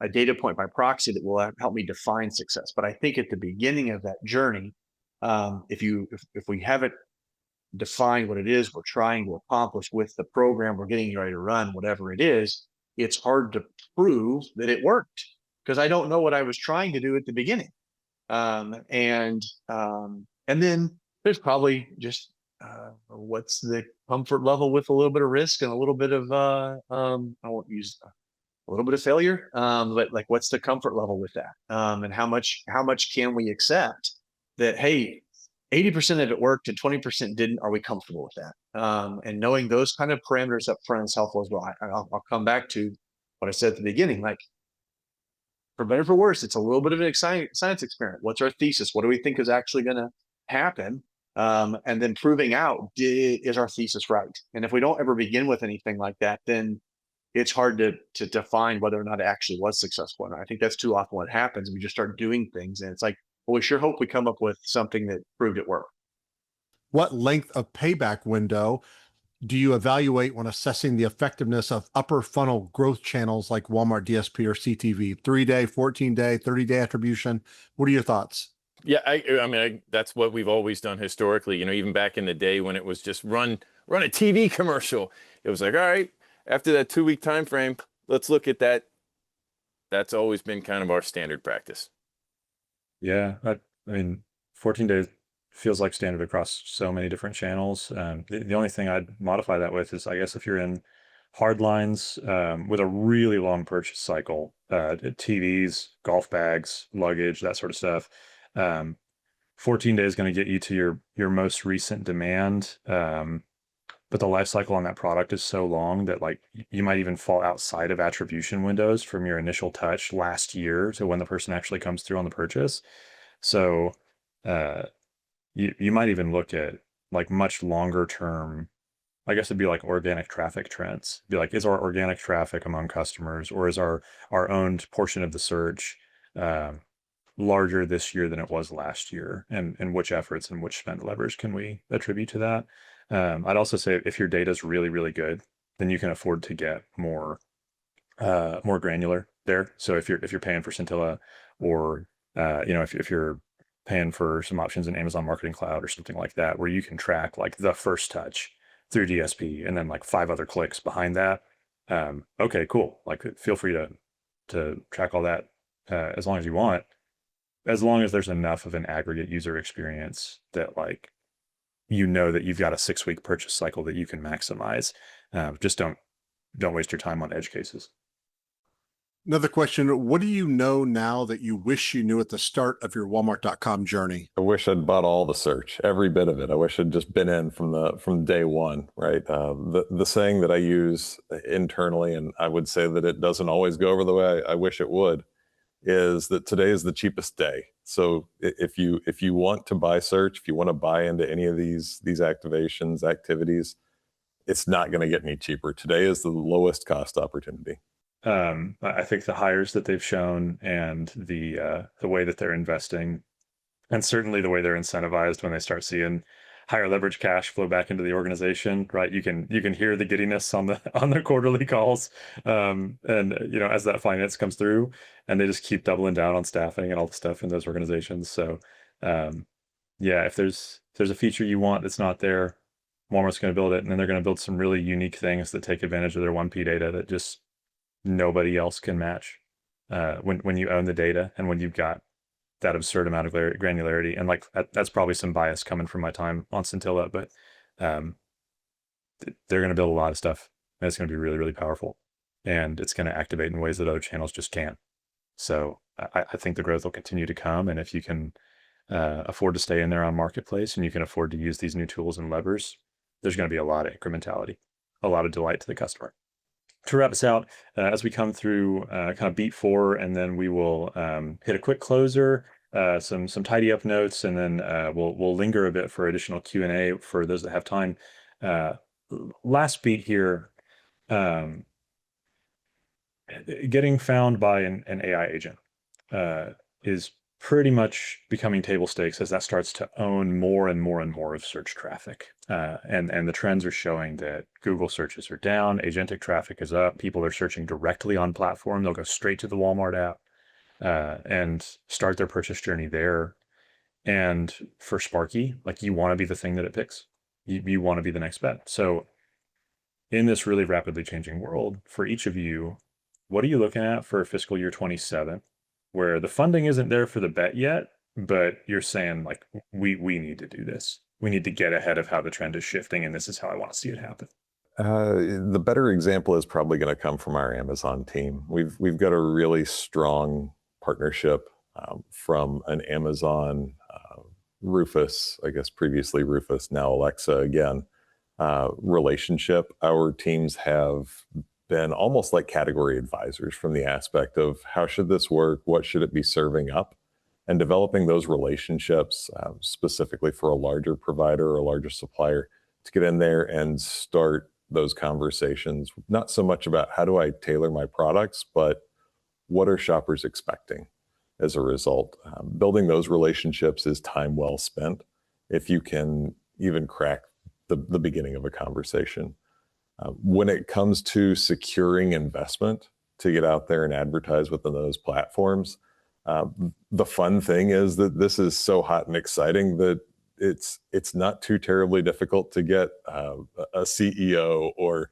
a data point by proxy that will help me define success? But I think at the beginning of that journey, if we haven't defined what it is we're trying to accomplish with the program we're getting ready to run, whatever it is, it's hard to prove that it worked because I don't know what I was trying to do at the beginning. And then there's probably just what's the comfort level with a little bit of risk and a little bit of I won't use a little bit of failure, but like what's the comfort level with that, and how much can we accept that, hey, 80% of it worked and 20% didn't? Are we comfortable with that? And knowing those kind of parameters up front is helpful as well. I'll come back to what I said at the beginning, like for better or for worse, it's a little bit of an science experiment. What's our thesis? What do we think is actually going to happen? And then proving out, is our thesis right? And if we don't ever begin with anything like that, then it's hard to define whether or not it actually was successful. And I think that's too often what happens. We just start doing things and it's like, well, we sure hope we come up with something that proved it worked. What length of payback window do you evaluate when assessing the effectiveness of upper funnel growth channels like Walmart DSP or CTV? 3-day, 14-day, 30-day attribution. What are your thoughts? Yeah, I mean, that's what we've always done historically. You know, even back in the day when it was just run a TV commercial, it was like, all right, after that 2-week time frame, let's look at that. That's always been kind of our standard practice. Yeah, I mean, 14 days feels like standard across so many different channels. The only thing I'd modify that with is, I guess, if you're in hard lines with a really long purchase cycle, TVs, golf bags, luggage, that sort of stuff. 14 days is going to get you to your most recent demand. But the life cycle on that product is so long that like you might even fall outside of attribution windows from your initial touch last year to when the person actually comes through on the purchase. So you might even look at like much longer term, I guess it'd be like organic traffic trends. Be like, is our organic traffic among customers, or is our owned portion of the search larger this year than it was last year? And which efforts and which spend levers can we attribute to that? I'd also say if your data is really, really good, then you can afford to get more granular there. So if you're paying for Scintilla, or if you're paying for some options in Amazon Marketing Cloud or something like that, where you can track like the first touch through DSP and then like 5 other clicks behind that. Okay, cool. Like feel free to track all that as long as you want, as long as there's enough of an aggregate user experience that like that you've got a 6-week purchase cycle that you can maximize. Just don't waste your time on edge cases. Another question. What do you know now that you wish you knew at the start of your Walmart.com journey? I wish I'd bought all the search, every bit of it. I wish I'd just been in from day one, right? The saying that I use internally, and I would say that it doesn't always go over the way I wish it would, is that today is the cheapest day. So if you want to buy search, if you want to buy into any of these activations, activities, it's not going to get any cheaper. Today is the lowest cost opportunity. I think the hires that they've shown and the way that they're investing, and certainly the way they're incentivized when they start seeing higher leverage cash flow back into the organization, right? You can hear the giddiness on the quarterly calls, and as that finance comes through, and they just keep doubling down on staffing and all the stuff in those organizations. So if there's a feature you want that's not there, Walmart's going to build it, and then they're going to build some really unique things that take advantage of their 1P data that just nobody else can match. When you own the data and when you've got that absurd amount of granularity, and like that's probably some bias coming from my time on Scintilla, but they're going to build a lot of stuff, and it's going to be really, really powerful, and it's going to activate in ways that other channels just can't. So I think the growth will continue to come, and if you can afford to stay in there on Marketplace and you can afford to use these new tools and levers, there's going to be a lot of incrementality, a lot of delight to the customer. To wrap us out, as we come through kind of beat 4, and then we will hit a quick closer, some tidy up notes, and then we'll linger a bit for additional Q&A for those that have time. Last beat here, getting found by an AI agent is pretty much becoming table stakes as that starts to own more and more and more of search traffic. And the trends are showing that Google searches are down, agentic traffic is up, people are searching directly on platform, they'll go straight to the Walmart app and start their purchase journey there. And for Sparky, like, you want to be the thing that it picks. You want to be the next bet. So in this really rapidly changing world, for each of you, what are you looking at for fiscal year 27? Where the funding isn't there for the bet yet, but you're saying like, we need to do this. We need to get ahead of how the trend is shifting, and this is how I want to see it happen. The better example is probably going to come from our Amazon team. We've got a really strong partnership from an Amazon Rufus, I guess previously Rufus, now Alexa again, relationship. Our teams have been almost like category advisors from the aspect of how should this work, what should it be serving up, and developing those relationships specifically for a larger provider or a larger supplier to get in there and start those conversations. Not so much about how do I tailor my products, but what are shoppers expecting as a result. Building those relationships is time well spent. If you can even crack the beginning of a conversation. When it comes to securing investment to get out there and advertise within those platforms, the fun thing is that this is so hot and exciting that it's not too terribly difficult to get a CEO or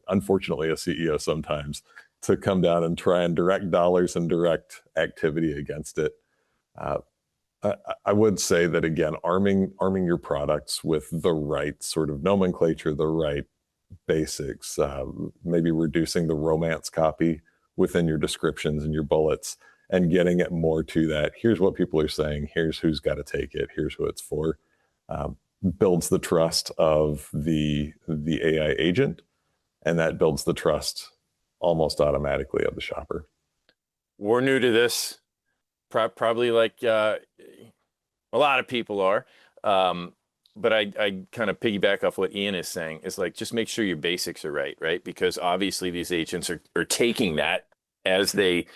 unfortunately a CEO sometimes to come down and try and direct dollars and direct activity against it. I would say that, again, arming your products with the right sort of nomenclature, the right basics, maybe reducing the romance copy within your descriptions and your bullets, and getting it more to that. Here's what people are saying. Here's who's got to take it. Here's who it's for. Builds the trust of the AI agent, and that builds the trust almost automatically of the shopper. We're new to this, probably like a lot of people are. But I kind of piggyback off what Ian is saying. Is like, just make sure your basics are right? Because obviously these agents are taking that as they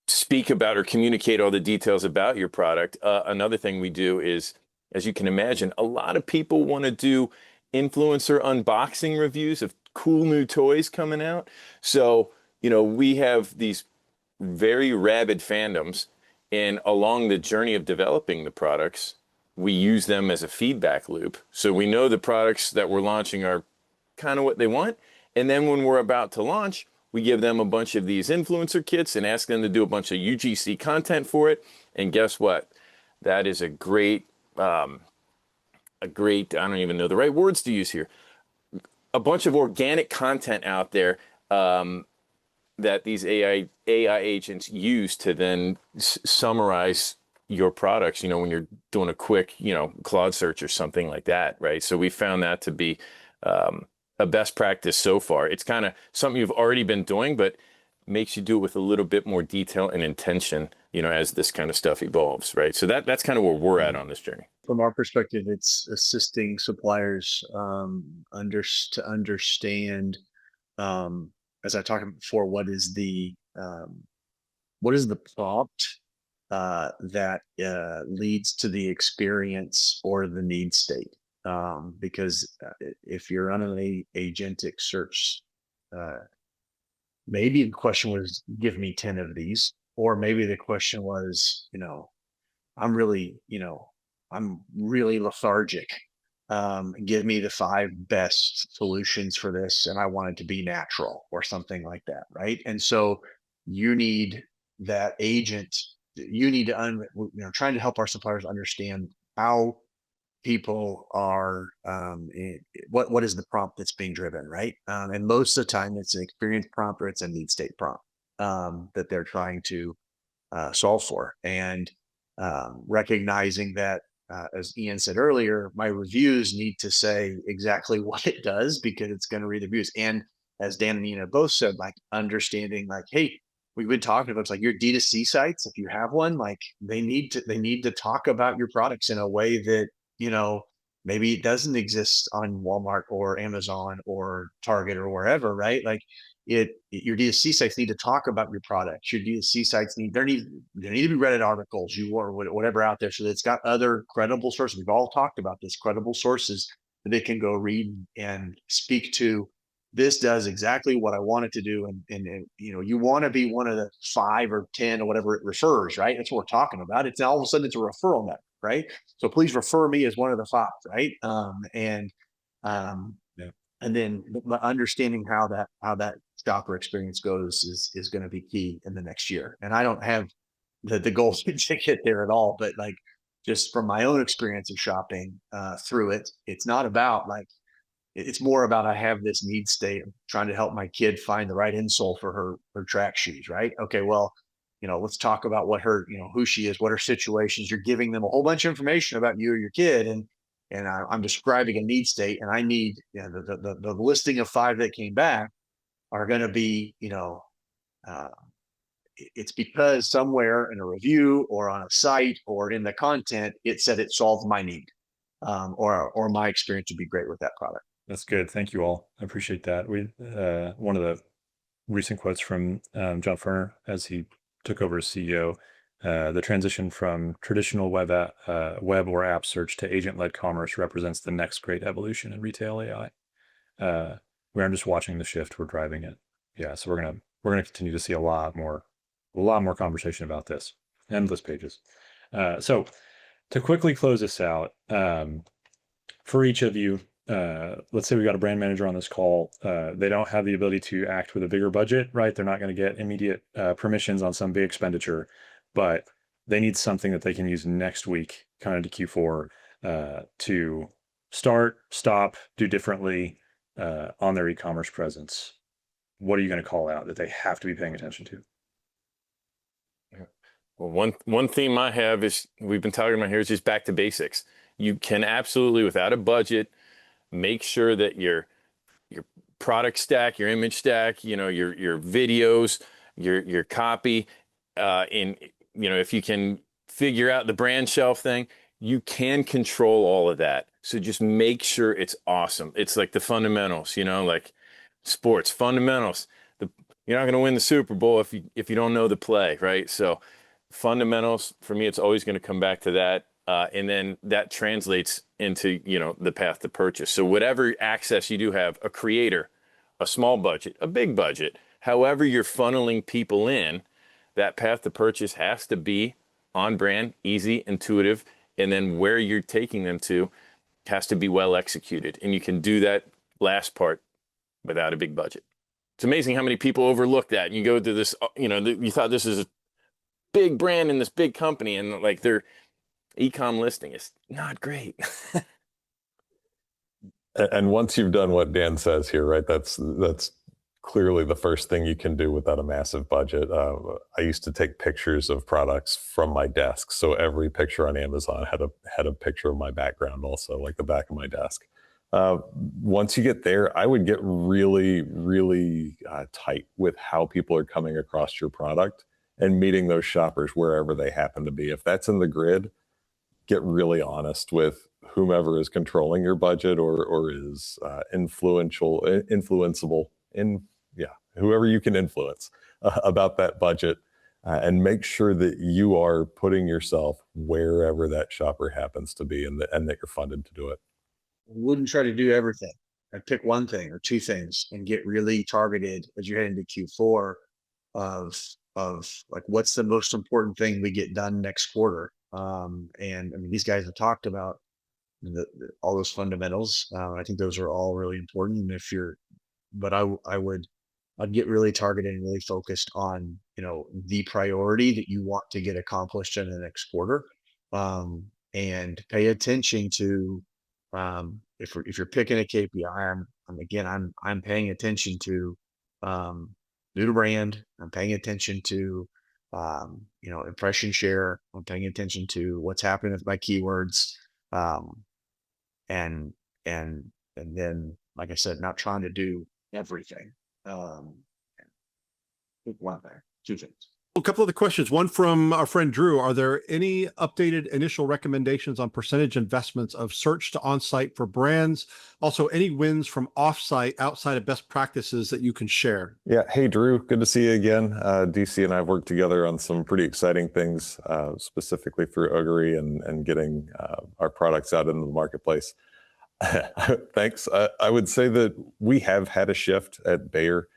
speak about or communicate all the details about your product. Another thing we do is, as you can imagine, a lot of people want to do influencer unboxing reviews of cool new toys coming out. So, we have these very rabid fandoms, and along the journey of developing the products, we use them as a feedback loop. So we know the products that we're launching are kind of what they want. And then when we're about to launch, we give them a bunch of these influencer kits and ask them to do a bunch of UGC content for it. And guess what? That is a great, I don't even know the right words to use here, a bunch of organic content out there that these AI agents use to then summarize your products, when you're doing a quick, Claude search or something like that, right? So we found that to be a best practice so far. It's kind of something you've already been doing, but makes you do it with a little bit more detail and intention, as this kind of stuff evolves, right? So that's kind of where we're at on this journey. From our perspective, it's assisting suppliers to understand, as I talked about before, what is the prompt that leads to the experience or the need state. Because if you're on an agentic search, maybe the question was, give me 10 of these, or maybe the question was, I'm really lethargic. Give me the 5 best solutions for this, and I want it to be natural or something like that, right? And so you need that agent. You need to trying to help our suppliers understand how people are what is the prompt that's being driven, right? And most of the time it's an experience prompt or it's a need state prompt that they're trying to solve for, and recognizing that as Ian said earlier, my reviews need to say exactly what it does, because it's going to read the reviews. And as Dan and Ian both said, like, understanding, like, hey, we've been talking about, it's like your D2C sites, if you have one, like they need to talk about your products in a way that, maybe it doesn't exist on Walmart or Amazon or Target or wherever, right? Like your D2C sites need to talk about your products. Your D2C sites need to be Reddit articles, or whatever out there, so that it's got other credible sources. We've all talked about this, credible sources that they can go read and speak to. This does exactly what I want it to do. And you want to be one of the 5 or 10 or whatever it refers, right? That's what we're talking about. It's all of a sudden it's a referral network, right? So please refer me as one of the 5, right? And then understanding how that shopper experience goes is going to be key in the next year. And I don't have the goal to get there at all, but like, just from my own experience of shopping through it, it's not about like, it's more about, I have this need state of trying to help my kid find the right insole for her track shoes, right? Okay, well, let's talk about what her, who she is, what her situations. You're giving them a whole bunch of information about you or your kid, and I'm describing a need state, and I need the listing of 5 that came back are going to be, it's because somewhere in a review or on a site or in the content, it said it solved my need, or my experience would be great with that product. That's good. Thank you all. I appreciate that. One of the recent quotes from John Furner, as he took over as CEO, The transition from traditional web or app search to agent-led commerce represents the next great evolution in retail AI. We aren't just watching the shift; we're driving it. Yeah, so we're gonna continue to see a lot more conversation about this. Endless pages. So to quickly close this out, for each of you, let's say we got a brand manager on this call. They don't have the ability to act with a bigger budget, right? They're not going to get immediate permissions on some big expenditure, but they need something that they can use next week, kind of to Q4, to start, stop, do differently on their e-commerce presence. What are you going to call out that they have to be paying attention to? Well, one theme I have is we've been talking about here is just back to basics. You can absolutely, without a budget, make sure that your product stack, your image stack, your videos, your copy, if you can figure out the brand shelf thing, you can control all of that. So just make sure it's awesome. It's like the fundamentals, like sports fundamentals. You're not going to win the Super Bowl if you don't know the play, right? So fundamentals, for me, it's always going to come back to that. And then that translates into, the path to purchase. So whatever access you do have, a creator, a small budget, a big budget, however you're funneling people in, that path to purchase has to be on brand, easy, intuitive, and then where you're taking them to has to be well executed. And you can do that last part without a big budget. It's amazing how many people overlook that. And you go to this, you thought this is a big brand in this big company, and like their e-com listing is not great. And once you've done what Dan says here, right, that's clearly the first thing you can do without a massive budget. I used to take pictures of products from my desk, so every picture on Amazon had a picture of my background, also like the back of my desk. Once you get there, I would get really, really tight with how people are coming across your product and meeting those shoppers wherever they happen to be. If that's in the grid, get really honest with whomever is controlling your budget or is influenceable, whoever you can influence about that budget, and make sure that you are putting yourself wherever that shopper happens to be, and that you're funded to do it. Wouldn't try to do everything. I'd pick one thing or two things and get really targeted as you head into Q4 of like, what's the most important thing we get done next quarter? And I mean, these guys have talked about all those fundamentals. I think those are all really important. But I'd get really targeted and really focused on, the priority that you want to get accomplished in the next quarter. And pay attention to, if you're picking a KPI, I'm paying attention to, new to brand. I'm paying attention to, impression share. I'm paying attention to what's happening with my keywords. And then, like I said, not trying to do everything. One thing, two things. A couple of the questions. One from our friend Drew. Are there any updated initial recommendations on percentage investments of search to on-site for brands? Also, any wins from off-site outside of best practices that you can share? Yeah. Hey, Drew. Good to see you again. DC and I have worked together on some pretty exciting things, specifically through Augury and getting our products out into the marketplace. Thanks. I would say that we have had a shift at Meyer.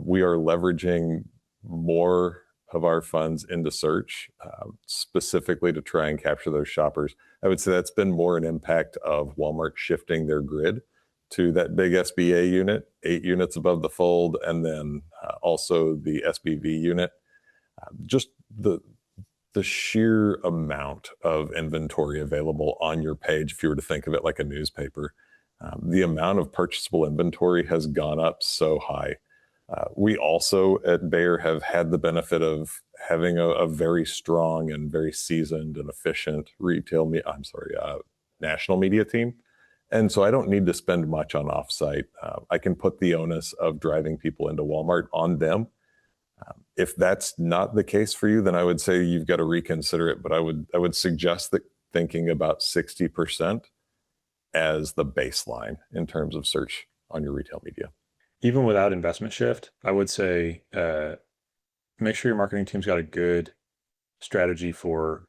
We are leveraging more of our funds into search, specifically to try and capture those shoppers. I would say that's been more an impact of Walmart shifting their grid to that big SBA unit, 8 units above the fold, and then also the SBV unit. Just the sheer amount of inventory available on your page, if you were to think of it like a newspaper, the amount of purchasable inventory has gone up so high. We also at Meyer have had the benefit of having a very strong and very seasoned and efficient national media team. And so I don't need to spend much on offsite. I can put the onus of driving people into Walmart on them. If that's not the case for you, then I would say you've got to reconsider it. But I would suggest that thinking about 60% as the baseline in terms of search on your retail media. Even without investment shift, I would say make sure your marketing team's got a good strategy for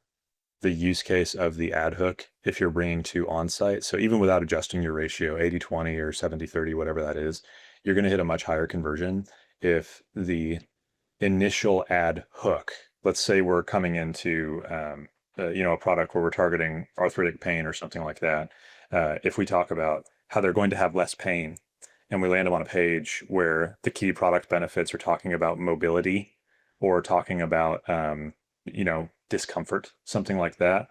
the use case of the ad hook if you're bringing to on-site. So even without adjusting your ratio 80-20 or 70-30, whatever that is, you're going to hit a much higher conversion if the initial ad hook, let's say we're coming into a product where we're targeting arthritic pain or something like that. If we talk about how they're going to have less pain and we land them on a page where the key product benefits are talking about mobility or talking about discomfort, something like that,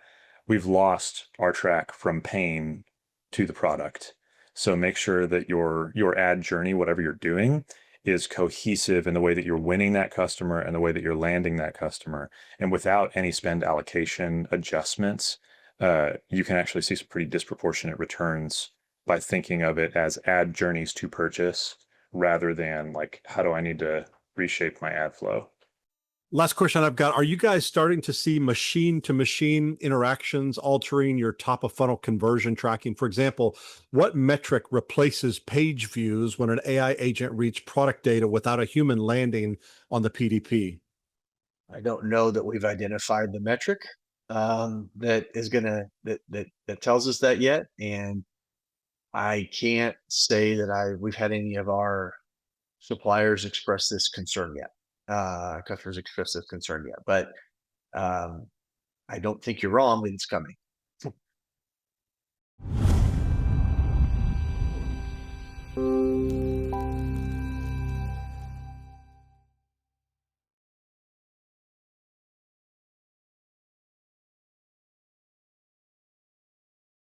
we've lost our track from pain to the product. So make sure that your ad journey, whatever you're doing, is cohesive in the way that you're winning that customer and the way that you're landing that customer. And without any spend allocation adjustments, you can actually see some pretty disproportionate returns by thinking of it as ad journeys to purchase rather than like, how do I need to reshape my ad flow? Last question I've got, are you guys starting to see machine to machine interactions altering your top of funnel conversion tracking? For example, what metric replaces page views when an AI agent reads product data without a human landing on the PDP? I don't know that we've identified the metric that is gonna that tells us that yet, and I can't say that we've had any of our suppliers express this concern yet. Customers express this concern yet, but I don't think you're wrong that it's coming.